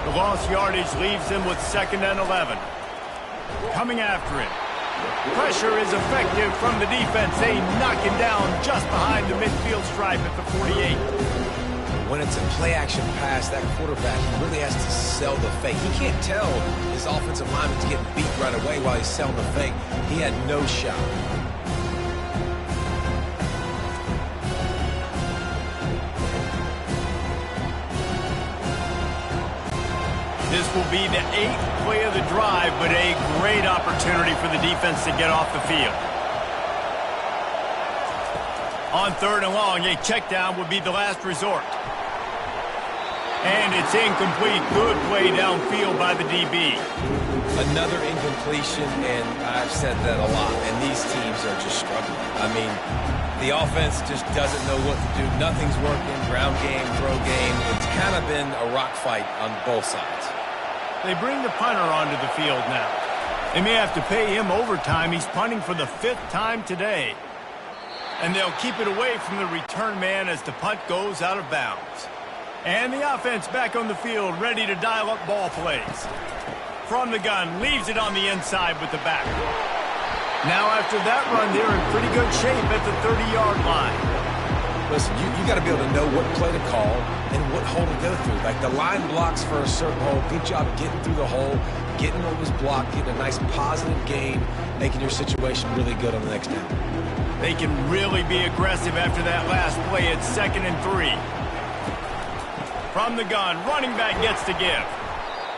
[SPEAKER 1] The lost yardage leaves him with 2nd and 11. Coming after it. Pressure is effective from the defense. They knock him down just behind the midfield stripe at the 48.
[SPEAKER 3] When it's a play-action pass, that quarterback really has to sell the fake. He can't tell his offensive lineman's getting beat right away while he's selling the fake. He had no shot.
[SPEAKER 1] This will be the 8th play of the drive, but a great opportunity for the defense to get off the field. On 3rd and long, a check down would be the last resort. And it's incomplete. Good play downfield by the DB.
[SPEAKER 3] Another incompletion, and I've said that a lot, and these teams are just struggling. I mean, the offense just doesn't know what to do. Nothing's working. Ground game, throw game. It's kind of been a rock fight on both sides.
[SPEAKER 1] They bring the punter onto the field now. They may have to pay him overtime. He's punting for the 5th time today. And they'll keep it away from the return man as the punt goes out of bounds. And the offense back on the field, ready to dial up ball plays. From the gun, leaves it on the inside with the back. Now after that run, they're in pretty good shape at the 30-yard line.
[SPEAKER 3] Listen, you got to be able to know what play to call and what hole to go through. Like the line blocks for a certain hole. Good job getting through the hole, getting what was blocked, getting a nice positive gain, making your situation really good on the next down.
[SPEAKER 1] They can really be aggressive after that last play. It's 2nd and 3. From the gun, running back gets to give.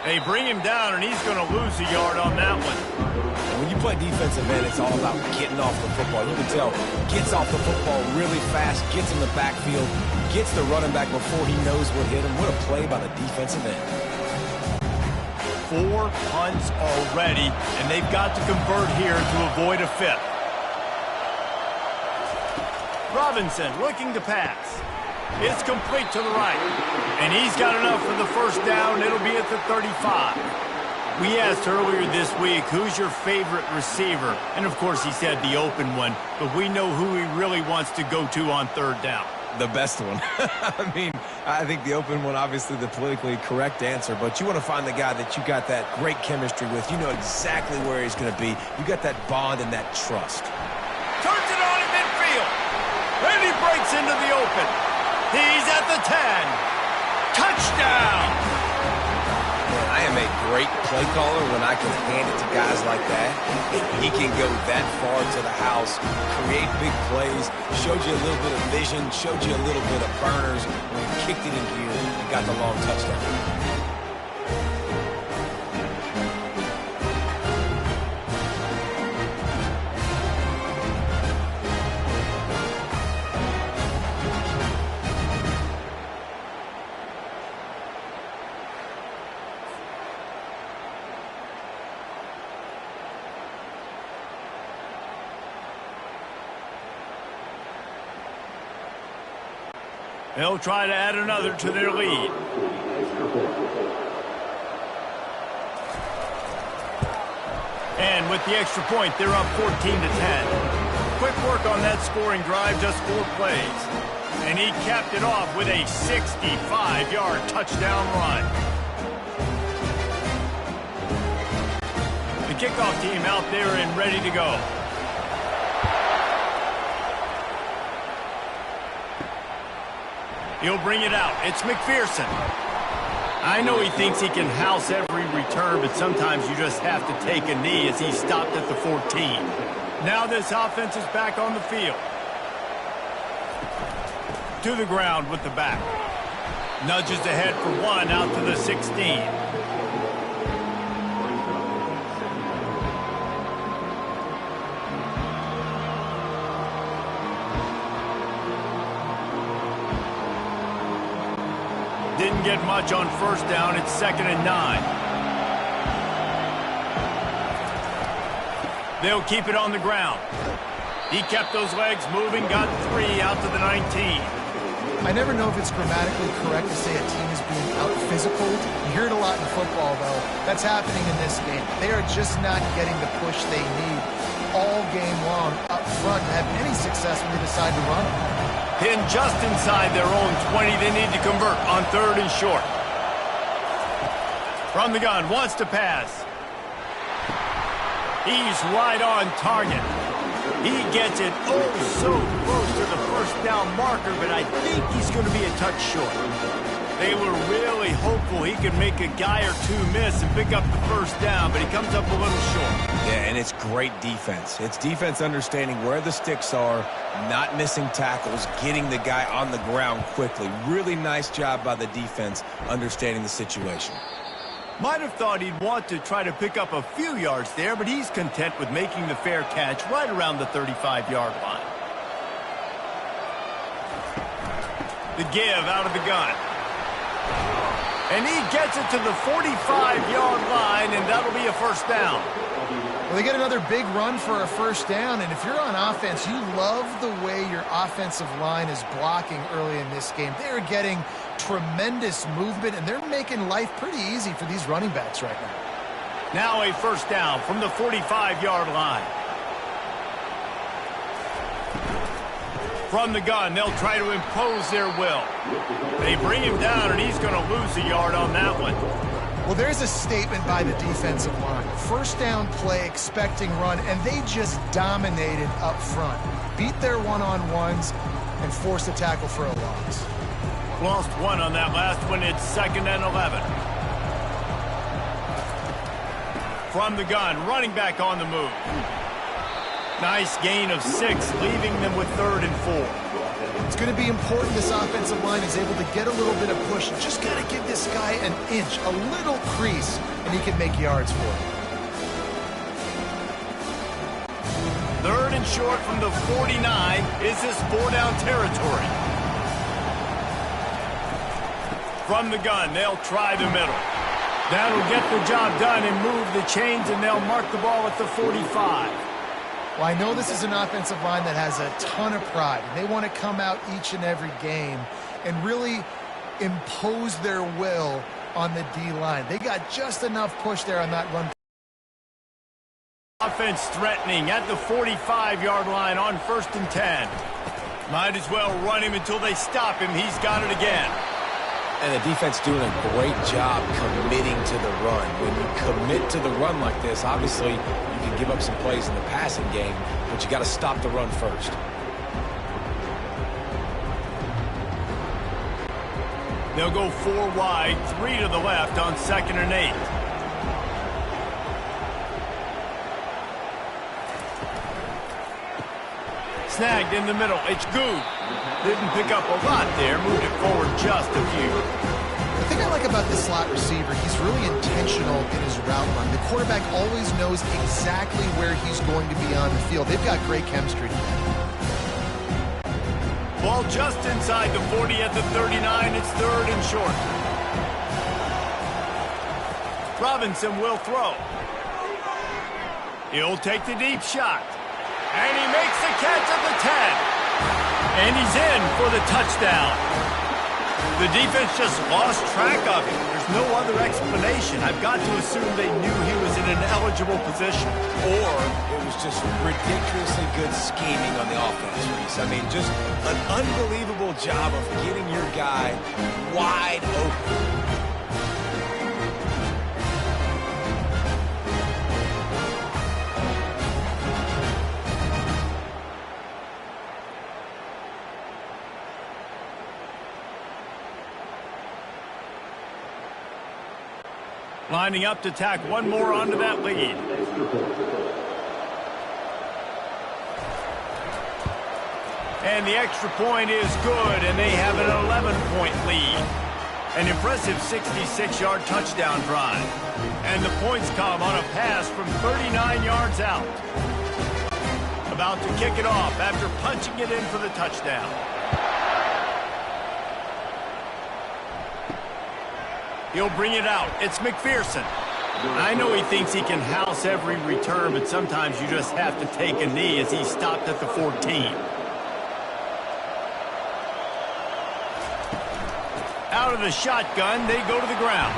[SPEAKER 1] They bring him down, and he's going to lose a yard on that one.
[SPEAKER 3] And when you play defensive end, it's all about getting off the football. You can tell, gets off the football really fast, gets in the backfield, gets the running back before he knows what hit him. What a play by the defensive end.
[SPEAKER 1] 4 punts already, and they've got to convert here to avoid a 5th. Robinson looking to pass. It's complete to the right. And he's got enough for the first down. It'll be at the 35. We asked earlier this week, who's your favorite receiver? And, of course, he said the open one. But we know who he really wants to go to on 3rd down.
[SPEAKER 3] The best one. I mean, I think the open one, obviously the politically correct answer. But you want to find the guy that you got that great chemistry with. You know exactly where he's going to be. You got that bond and that trust.
[SPEAKER 1] Turns it on in midfield. And he breaks into the open. He's at the 10. Touchdown!
[SPEAKER 3] Man, I am a great play caller when I can hand it to guys like that. And he can go that far to the house, create big plays, showed you a little bit of vision, showed you a little bit of burners when he kicked it in gear and got the long touchdown.
[SPEAKER 1] They'll try to add another to their lead. And with the extra point, they're up 14-10. Quick work on that scoring drive, just 4 plays. And he capped it off with a 65-yard touchdown run. The kickoff team out there and ready to go. He'll bring it out. It's McPherson. I know he thinks he can house every return, but sometimes you just have to take a knee as he stopped at the 14. Now this offense is back on the field. To the ground with the back. Nudges ahead for 1 out to the 16. Didn't get much on first down. It's 2nd and 9. They'll keep it on the ground. He kept those legs moving, got 3 out to the 19.
[SPEAKER 2] I never know if it's grammatically correct to say a team is being out-physical. You hear it a lot in football, though. That's happening in this game. They are just not getting the push they need all game long up front to have any success when they decide to run.
[SPEAKER 1] Pinned just inside their own 20. They need to convert on 3rd and short. From the gun, wants to pass. He's right on target. He gets it oh so close to the first down marker, but I think he's going to be a touch short. They were really hopeful he could make a guy or 2 miss and pick up the first down, but he comes up a little short.
[SPEAKER 3] Yeah, and it's great defense. It's defense understanding where the sticks are, not missing tackles, getting the guy on the ground quickly. Really nice job by the defense understanding the situation.
[SPEAKER 1] Might have thought he'd want to try to pick up a few yards there, but he's content with making the fair catch right around the 35-yard line. The give out of the gun. And he gets it to the 45-yard line, and that'll be a first down.
[SPEAKER 2] Well, they get another big run for a first down, and if you're on offense, you love the way your offensive line is blocking early in this game. They're getting tremendous movement, and they're making life pretty easy for these running backs right now.
[SPEAKER 1] Now a first down from the 45-yard line. From the gun, they'll try to impose their will. They bring him down, and he's going to lose a yard on that one.
[SPEAKER 2] Well, there's a statement by the defensive line. First down play, expecting run, and they just dominated up front. Beat their one-on-ones and forced a tackle for a loss.
[SPEAKER 1] Lost 1 on that last one. It's 2nd and 11. From the gun, running back on the move. Nice gain of 6, leaving them with 3rd and 4.
[SPEAKER 2] It's going to be important this offensive line is able to get a little bit of push. Just got to give this guy an inch, a little crease, and he can make yards for it.
[SPEAKER 1] 3rd and short from the 49. Is this 4-down territory? From the gun, they'll try the middle. That'll get the job done and move the chains, and they'll mark the ball at the 45.
[SPEAKER 2] Well, I know this is an offensive line that has a ton of pride. They want to come out each and every game and really impose their will on the D-line. They got just enough push there on that run.
[SPEAKER 1] Offense threatening at the 45-yard line on 1st and 10. Might as well run him until they stop him. He's got it again.
[SPEAKER 3] And the defense doing a great job committing to the run. When you commit to the run like this, obviously you can give up some plays in the passing game, but you got to stop the run first.
[SPEAKER 1] They'll go 4 wide, 3 to the left on 2nd and 8. snagged in the middle. It's good. Didn't pick up a lot there. Moved it forward just a few.
[SPEAKER 2] The thing I like about this slot receiver, he's really intentional in his route run. The quarterback always knows exactly where he's going to be on the field. They've got great chemistry together.
[SPEAKER 1] Ball just inside the 40 at the 39. It's third and short. Robinson will throw. He'll take the deep shot. And he makes the catch at the 10. And he's in for the touchdown. The defense just lost track of him. There's no other explanation. I've got to assume they knew he was in an eligible position.
[SPEAKER 3] Or it was just ridiculously good scheming on the offense, Reese. I mean, just an unbelievable job of getting your guy wide open.
[SPEAKER 1] Lining up to tack one more onto that lead. And the extra point is good, and they have an 11-point lead. An impressive 66-yard touchdown drive. And the points come on a pass from 39 yards out. About to kick it off after punching it in for the touchdown. He'll bring it out. It's McPherson. I know he thinks he can house every return, but sometimes you just have to take a knee as he stopped at the 14. Out of the shotgun, they go to the ground.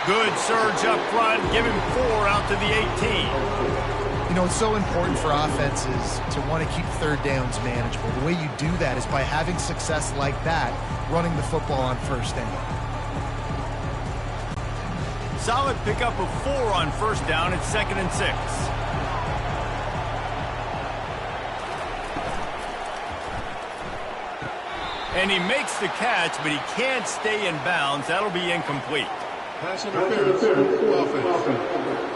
[SPEAKER 1] Good surge up front. Give him 4 out to the 18.
[SPEAKER 2] You know, it's so important for offenses to want to keep third downs manageable. The way you do that is by having success like that, running the football on first down.
[SPEAKER 1] Solid pickup of 4 on first down. It's 2nd and 6. And he makes the catch, but he can't stay in bounds. That'll be incomplete.
[SPEAKER 5] Pass interference. Offense.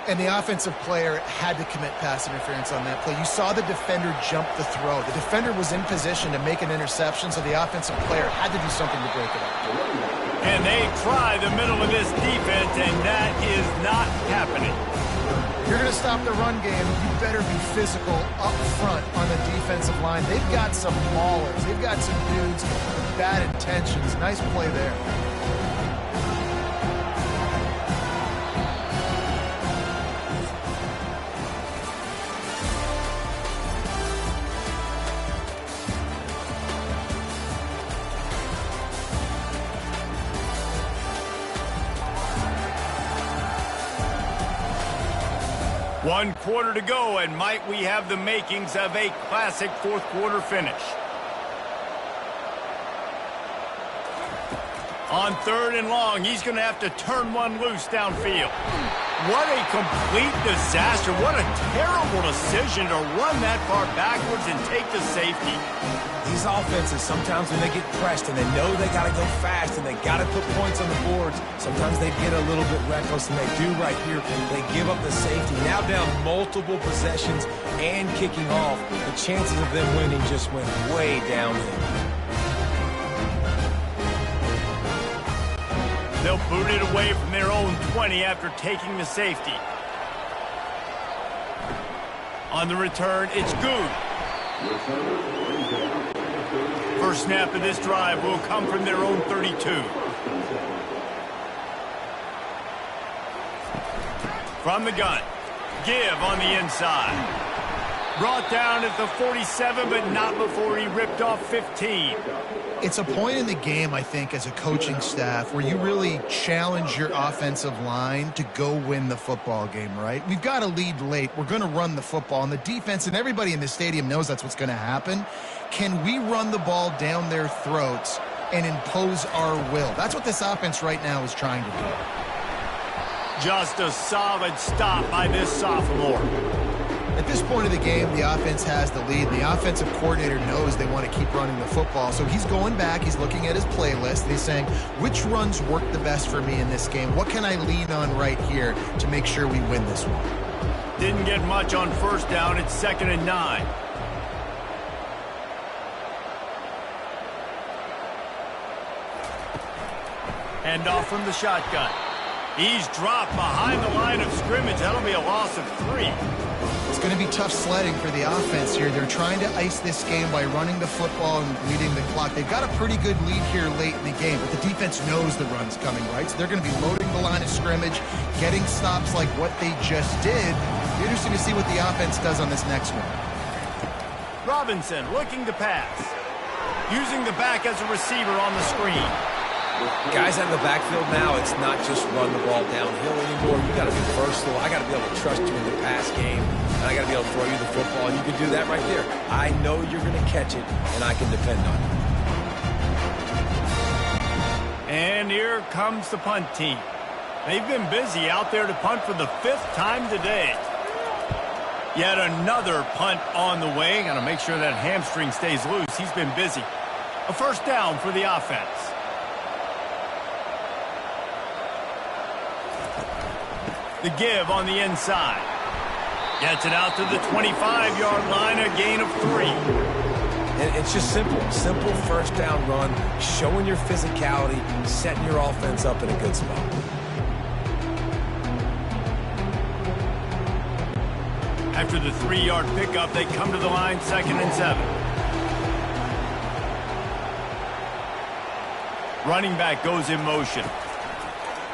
[SPEAKER 2] And the offensive player had to commit pass interference on that play. You saw the defender jump the throw. The defender was in position to make an interception, so the offensive player had to do something to break it up.
[SPEAKER 1] And they try the middle of this defense, and that is not happening.
[SPEAKER 2] If you're going to stop the run game, you better be physical up front on the defensive line. They've got some maulers. They've got some dudes with bad intentions. Nice play there.
[SPEAKER 1] One quarter to go, and might we have the makings of a classic fourth quarter finish. On 3rd and long, he's going to have to turn one loose downfield. What a complete disaster. What a terrible decision to run that far backwards and take the safety.
[SPEAKER 3] These offenses, sometimes when they get pressed and they know they got to go fast and they got to put points on the boards, sometimes they get a little bit reckless, and they do right here. They give up the safety. Now down multiple possessions and kicking off. The chances of them winning just went way downhill.
[SPEAKER 1] They'll boot it away from their own 20 after taking the safety. On the return, it's good. First snap of this drive will come from their own 32. From the gun. Give on the inside. Brought down at the 47, but not before he ripped off 15.
[SPEAKER 2] It's a point in the game, I think, as a coaching staff where you really challenge your offensive line to go win the football game, right? We've got a lead late. We're going to run the football. And the defense and everybody in the stadium knows that's what's going to happen. Can we run the ball down their throats and impose our will? That's what this offense right now is trying to do.
[SPEAKER 1] Just a solid stop by this sophomore.
[SPEAKER 2] At this point of the game, the offense has the lead. The offensive coordinator knows they want to keep running the football. So he's going back. He's looking at his playlist. And he's saying, which runs work the best for me in this game? What can I lean on right here to make sure we win this one?
[SPEAKER 1] didn't get much on first down. It's 2nd and 9. Hand off from the shotgun. He's dropped behind the line of scrimmage. That'll be a loss of 3.
[SPEAKER 2] It's going to be tough sledding for the offense here. They're trying to ice this game by running the football and leading the clock. They've got a pretty good lead here late in the game, but the defense knows the run's coming, right? So they're going to be loading the line of scrimmage, getting stops like what they just did. Be interesting to see what the offense does on this next one.
[SPEAKER 1] Robinson looking to pass. Using the back as a receiver on the screen.
[SPEAKER 3] Guys out in the backfield now, it's not just run the ball downhill anymore. You got to be versatile. I got to be able to trust you in the pass game, and I got to be able to throw you the football, and you can do that right there. I know you're going to catch it, and I can depend on it.
[SPEAKER 1] And here comes the punt team. They've been busy out there to punt for the 5th time today. Yet another punt on the way. Got to make sure that hamstring stays loose. He's been busy. A first down for the offense. The give on the inside. Gets it out to the 25-yard line, a gain of 3.
[SPEAKER 3] And it's just simple. Simple first down run, showing your physicality, setting your offense up in a good spot.
[SPEAKER 1] After the 3-yard pickup, they come to the line, 2nd and 7. Running back goes in motion.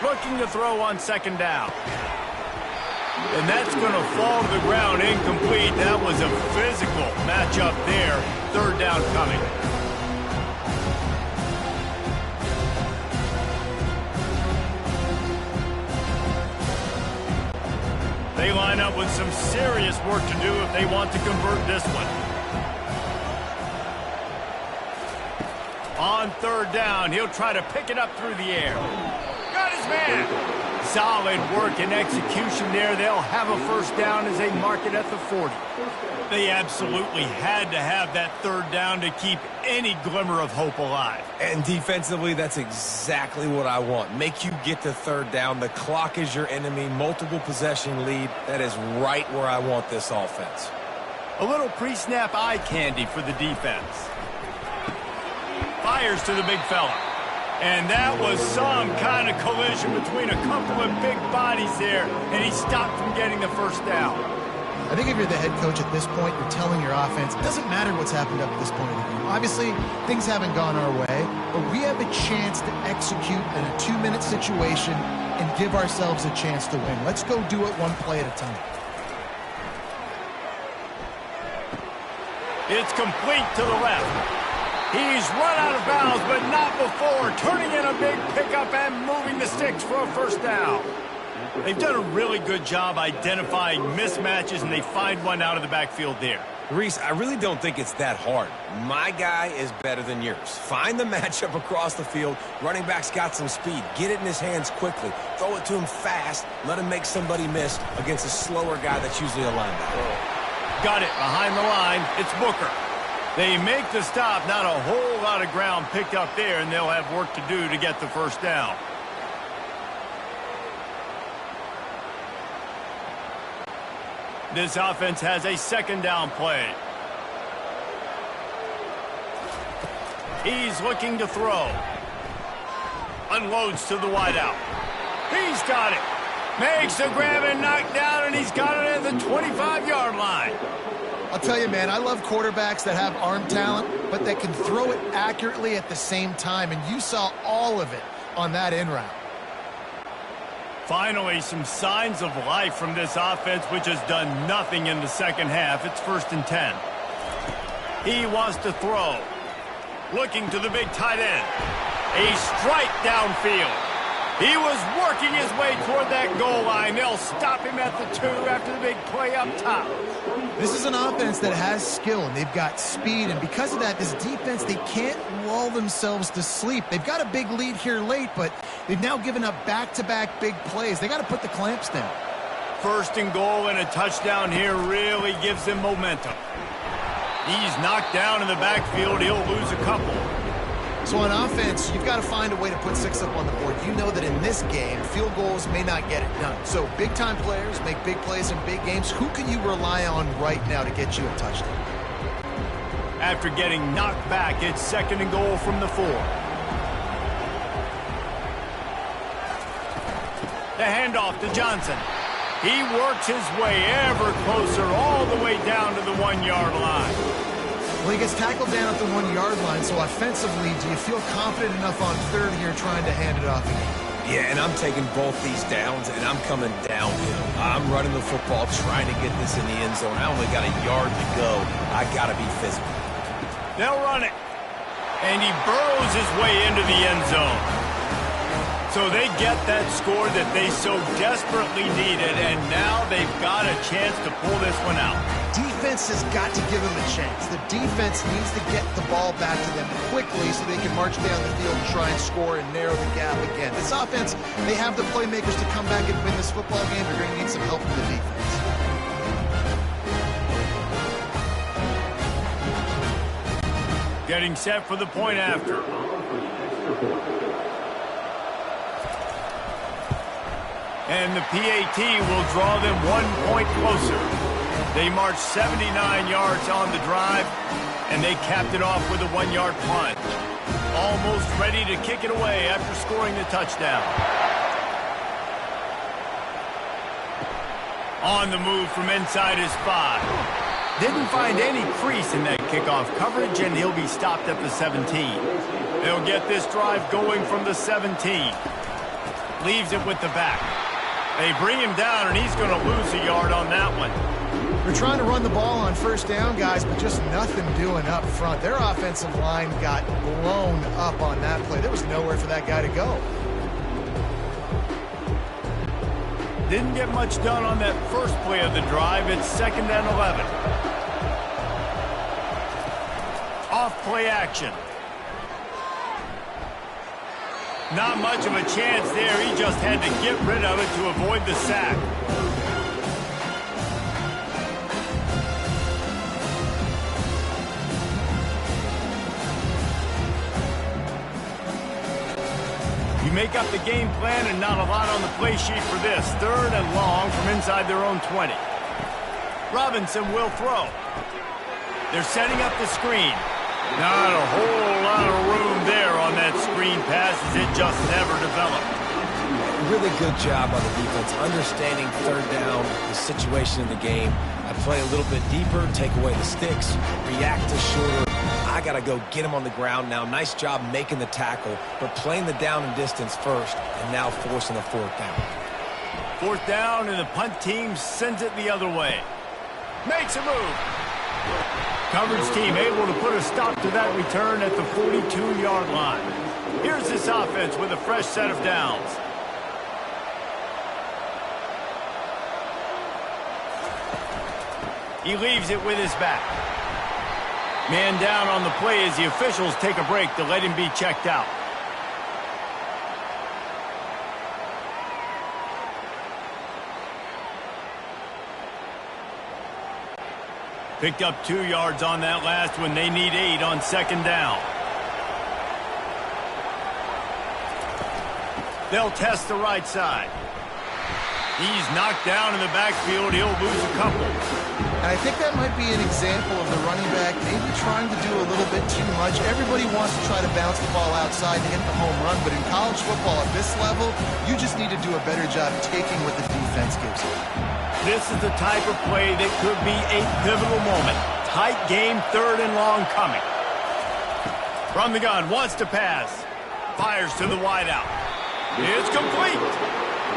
[SPEAKER 1] Looking to throw on 2nd down. And that's going to fall to the ground, incomplete. That was a physical matchup there. 3rd down coming. They line up with some serious work to do if they want to convert this one. On 3rd down, he'll try to pick it up through the air. Got his man. Solid work and execution there. They'll have a first down as they mark it at the 40. They absolutely had to have that 3rd down to keep any glimmer of hope alive.
[SPEAKER 3] And defensively, that's exactly what I want. Make you get to 3rd down. The clock is your enemy. Multiple possession lead. That is right where I want this offense.
[SPEAKER 1] A little pre-snap eye candy for the defense. Fires to the big fella. And that was some kind of collision between a couple of big bodies there, and he stopped from getting the first down.
[SPEAKER 2] I think if you're the head coach at this point, you're telling your offense, it doesn't matter what's happened up at this point in the game. Obviously, things haven't gone our way, but we have a chance to execute in a 2-minute situation and give ourselves a chance to win. Let's go do it one play at a time.
[SPEAKER 1] It's complete to the left. He's run out of bounds, but not before turning in a big pickup and moving the sticks for a first down. They've done a really good job identifying mismatches, and they find one out of the backfield there.
[SPEAKER 3] Reese, I really don't think it's that hard. My guy is better than yours. Find the matchup across the field. Running back's got some speed. Get it in his hands quickly. Throw it to him fast. Let him make somebody miss against a slower guy that's usually a linebacker.
[SPEAKER 1] Got it behind the line. It's Booker. They make the stop. Not a whole lot of ground picked up there, and they'll have work to do to get the first down. This offense has a 2nd down play. He's looking to throw. Unloads to the wideout. He's got it. Makes the grab and knock down, and he's got it at the 25-yard line.
[SPEAKER 2] I'll tell you, man, I love quarterbacks that have arm talent, but that can throw it accurately at the same time, and you saw all of it on that in route.
[SPEAKER 1] Finally, some signs of life from this offense, which has done nothing in the second half. It's 1st and 10. He wants to throw. Looking to the big tight end. A strike downfield. He was working his way toward that goal line. They'll stop him at the 2 after the big play up top.
[SPEAKER 2] This is an offense that has skill, and they've got speed, and because of that, this defense, they can't lull themselves to sleep. They've got a big lead here late, but they've now given up back-to-back big plays. They got to put the clamps down.
[SPEAKER 1] 1st and goal, and a touchdown here really gives them momentum. He's knocked down in the backfield. He'll lose a couple.
[SPEAKER 2] So on offense, you've got to find a way to put 6 up on the board. You know that in this game, field goals may not get it done. So big-time players make big plays in big games. Who can you rely on right now to get you a touchdown?
[SPEAKER 1] After getting knocked back, it's 2nd and goal from the 4. The handoff to Johnson. He works his way ever closer all the way down to the 1-yard line.
[SPEAKER 2] Well, he gets tackled down at the 1-yard line, so offensively, do you feel confident enough on 3rd here trying to hand it off again?
[SPEAKER 3] Yeah, and I'm taking both these downs, and I'm coming downhill. I'm running the football, trying to get this in the end zone. I only got a yard to go. I got to be physical.
[SPEAKER 1] They'll run it. And he burrows his way into the end zone. So they get that score that they so desperately needed, and now they've got a chance to pull this one out.
[SPEAKER 2] Defense has got to give them a chance. The defense needs to get the ball back to them quickly so they can march down the field and try and score and narrow the gap again. This offense, they have the playmakers to come back and win this football game. They're going to need some help from the defense.
[SPEAKER 1] Getting set for the point after. And the PAT will draw them 1 point closer. They marched 79 yards on the drive, and they capped it off with a 1-yard plunge. Almost ready to kick it away after scoring the touchdown. On the move from inside his 5. Didn't find any crease in that kickoff coverage, and he'll be stopped at the 17. They'll get this drive going from the 17. Leaves it with the back. They bring him down, and he's going to lose a yard on that one.
[SPEAKER 2] They're trying to run the ball on 1st down, guys, but just nothing doing up front. Their offensive line got blown up on that play. There was nowhere for that guy to go.
[SPEAKER 1] Didn't get much done on that first play of the drive. It's 2nd and 11. Off play action. Not much of a chance there. He just had to get rid of it to avoid the sack. You make up the game plan and not a lot on the play sheet for this. 3rd and long from inside their own 20. Robinson will throw. They're setting up the screen. Not a whole lot of room there on that screen pass as it just never developed.
[SPEAKER 3] Really good job on the defense, understanding 3rd down, the situation in the game. I play a little bit deeper, take away the sticks, react to shorter. I got to go get him on the ground now. Nice job making the tackle, but playing the down and distance first, and now forcing a 4th down.
[SPEAKER 1] 4th down, and the punt team sends it the other way. Makes a move. Coverage team able to put a stop to that return at the 42-yard line. Here's this offense with a fresh set of downs. He leaves it with his back. Man down on the play as the officials take a break to let him be checked out. Picked up 2 yards on that last one. They need 8 on 2nd down. They'll test the right side. He's knocked down in the backfield. He'll lose a couple.
[SPEAKER 2] And I think that might be an example of the running back maybe trying to do a little bit too much. Everybody wants to try to bounce the ball outside to hit the home run, but in college football at this level, you just need to do a better job taking what the defense gives you.
[SPEAKER 1] This is the type of play that could be a pivotal moment. Tight game, 3rd and long coming. From the gun, wants to pass. Fires to the wideout. It's complete.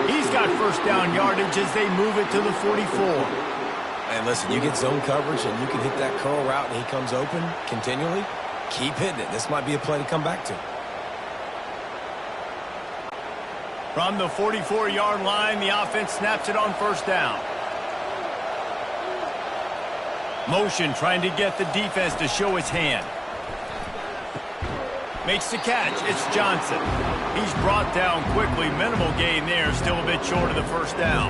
[SPEAKER 1] He's got 1st down yardage as they move it to the 44.
[SPEAKER 3] And listen, you get zone coverage and you can hit that curl route and he comes open continually. Keep hitting it. This might be a play to come back to.
[SPEAKER 1] From the 44-yard line, the offense snaps it on 1st down. Motion trying to get the defense to show its hand. Makes the catch. It's Johnson. He's brought down quickly. Minimal gain there. Still a bit short of the 1st down.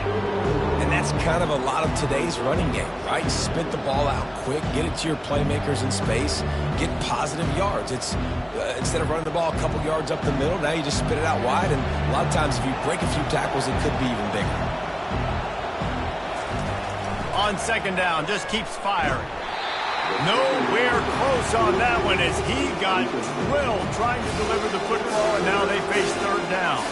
[SPEAKER 3] And And that's kind of a lot of today's running game, right? Spit the ball out quick, get it to your playmakers in space, get positive yards. It's instead of running the ball a couple yards up the middle, now you just spit it out wide, and a lot of times if you break a few tackles, it could be even bigger.
[SPEAKER 1] On second down, just keeps firing. Nowhere close on that one as he got drilled trying to deliver the football, and now they face third down.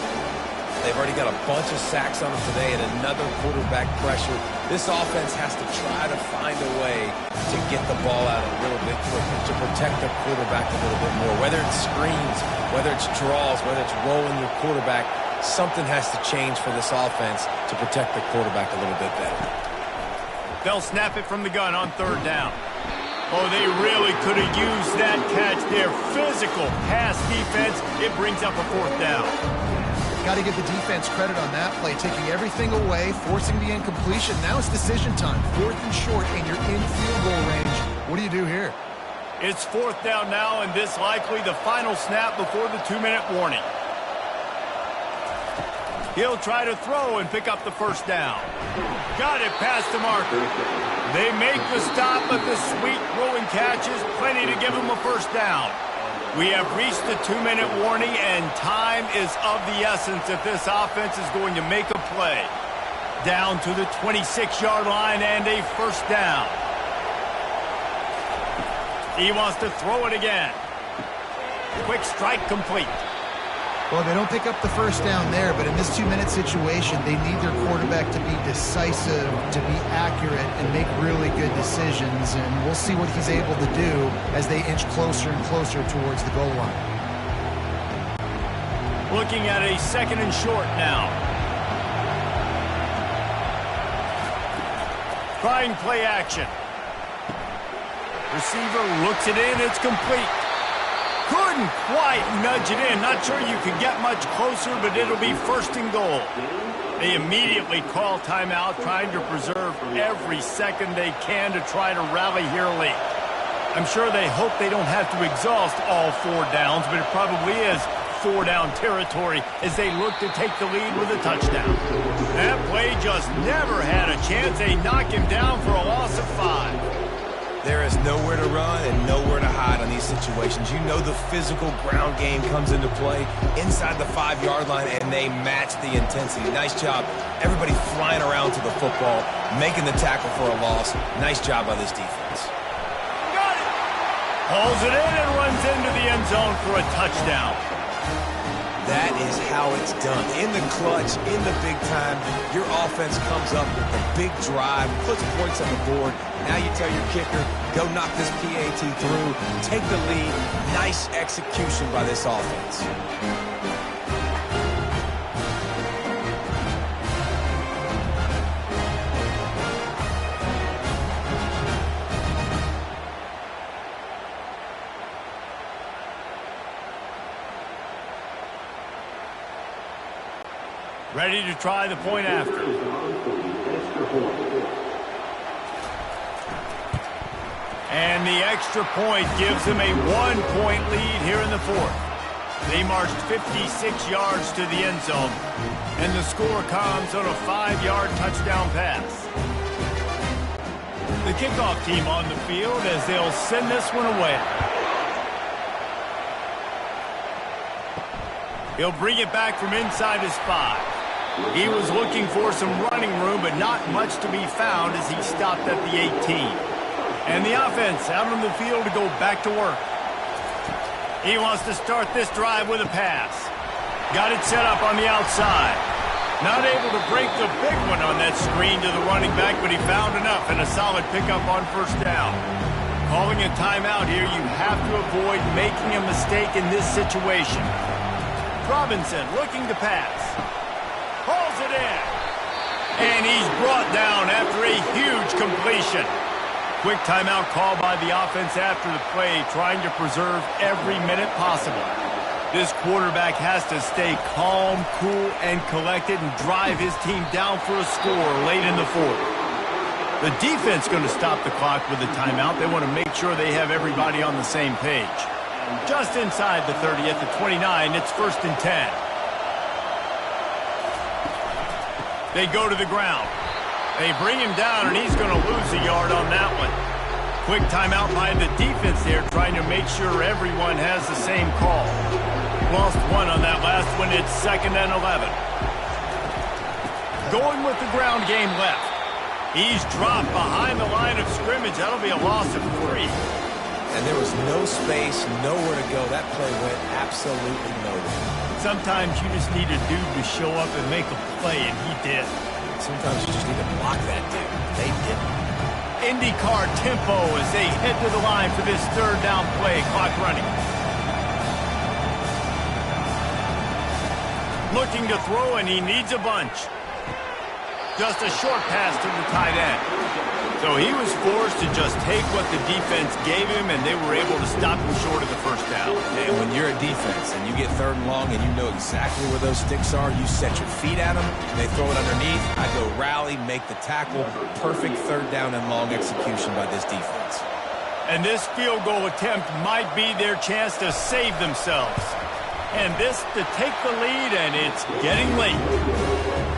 [SPEAKER 3] They've already got a bunch of sacks on them today and another quarterback pressure. This offense has to try to find a way to get the ball out a little bit quicker, to protect the quarterback a little bit more. Whether it's screens, whether it's draws, whether it's rolling your quarterback, something has to change for this offense to protect the quarterback a little bit better.
[SPEAKER 1] They'll snap it from the gun on third down. Oh, they really could have used that catch there. Physical pass defense. It brings up a fourth down.
[SPEAKER 2] Got to give the defense credit on that play, taking everything away, forcing the incompletion. Now it's decision time. Fourth and short, and you're in field goal range. What do you do here?
[SPEAKER 1] It's fourth down now, and this likely the final snap before the 2-minute warning. He'll try to throw and pick up the first down. Got it past the marker. They make the stop, but the sweet throwing catch is plenty to give them a first down. We have reached the 2-minute warning, and time is of the essence if this offense is going to make a play. Down to the 26-yard line and a first down. He wants to throw it again. Quick strike complete.
[SPEAKER 2] Well, they don't pick up the first down there, but in this 2-minute situation, they need their quarterback to be decisive, to be accurate, and make really good decisions. And we'll see what he's able to do as they inch closer and closer towards the goal line.
[SPEAKER 1] Looking at a second and short now. Trying play action. Receiver looks it in, it's complete. Couldn't quite nudge it in. Not sure you could get much closer, but it'll be first and goal. They immediately call timeout, trying to preserve every second they can to try to rally here late. I'm sure they hope they don't have to exhaust all 4 downs, but it probably is 4-down territory as they look to take the lead with a touchdown. That play just never had a chance. They knock him down for a loss of 5.
[SPEAKER 3] There is nowhere to run and nowhere to hide on these situations. You know the physical ground game comes into play inside the 5-yard line, and they match the intensity. Nice job. Everybody flying around to the football, making the tackle for a loss. Nice job by this defense.
[SPEAKER 1] Got it! Pulls it in and runs into the end zone for a touchdown.
[SPEAKER 3] That is how it's done. In the clutch, in the big time, your offense comes up with a big drive, puts points on the board. Now you tell your kicker, go knock this PAT through, take the lead. Nice execution by this offense.
[SPEAKER 1] Ready to try the point after. And the extra point gives them a 1-point lead here in the fourth. They marched 56 yards to the end zone, and the score comes on a 5-yard touchdown pass. The kickoff team on the field as they'll send this one away. He'll bring it back from inside his 5. He was looking for some running room, but not much to be found as he stopped at the 18. And the offense out on the field to go back to work. He wants to start this drive with a pass. Got it set up on the outside. Not able to break the big one on that screen to the running back, but he found enough and a solid pickup on first down. Calling a timeout here, you have to avoid making a mistake in this situation. Robinson looking to pass. Hauls it in. And he's brought down after a huge completion. Quick timeout call by the offense after the play, trying to preserve every minute possible. This quarterback has to stay calm, cool, and collected and drive his team down for a score late in the fourth. The defense going to stop the clock with the timeout. They want to make sure they have everybody on the same page. Just inside the 30 at the 29, it's 1st and 10. They go to the ground. They bring him down, and he's going to lose a yard on that one. Quick timeout by the defense there, trying to make sure everyone has the same call. Lost one on that last one. It's 2nd and 11. Going with the ground game left. He's dropped behind the line of scrimmage. That'll be a loss of 3.
[SPEAKER 3] And there was no space, nowhere to go. That play went absolutely nowhere.
[SPEAKER 1] Sometimes you just need a dude to show up and make a play, and he did.
[SPEAKER 3] Sometimes you just need to block that dude. They didn't.
[SPEAKER 1] IndyCar tempo as they head to the line for this 3rd down play. Clock running. Looking to throw, and he needs a bunch. Just a short pass to the tight end. So he was forced to just take what the defense gave him, and they were able to stop him short of the 1st down.
[SPEAKER 3] And when you're a defense and you get 3rd and long and you know exactly where those sticks are, you set your feet at them, they throw it underneath, I go rally, make the tackle. Perfect 3rd down and long execution by this defense.
[SPEAKER 1] And this field goal attempt might be their chance to save themselves. And this to take the lead, and it's getting late.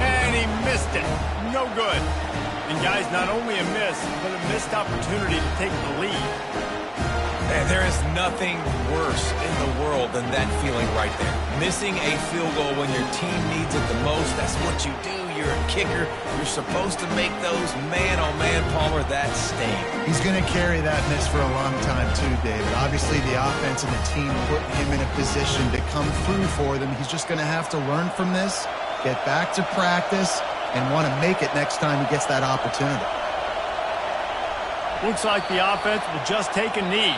[SPEAKER 1] And he missed it. No good. And guys, not only a miss, but a missed opportunity to take the lead.
[SPEAKER 3] And there is nothing worse in the world than that feeling right there. Missing a field goal when your team needs it the most, that's what you do. You're a kicker. You're supposed to make those. Man, oh man, Palmer, that sting.
[SPEAKER 2] He's going to carry that miss for a long time too, David. Obviously, the offense and the team put him in a position to come through for them. He's just going to have to learn from this, get back to practice, and want to make it next time he gets that opportunity.
[SPEAKER 1] Looks like the offense will just take a knee.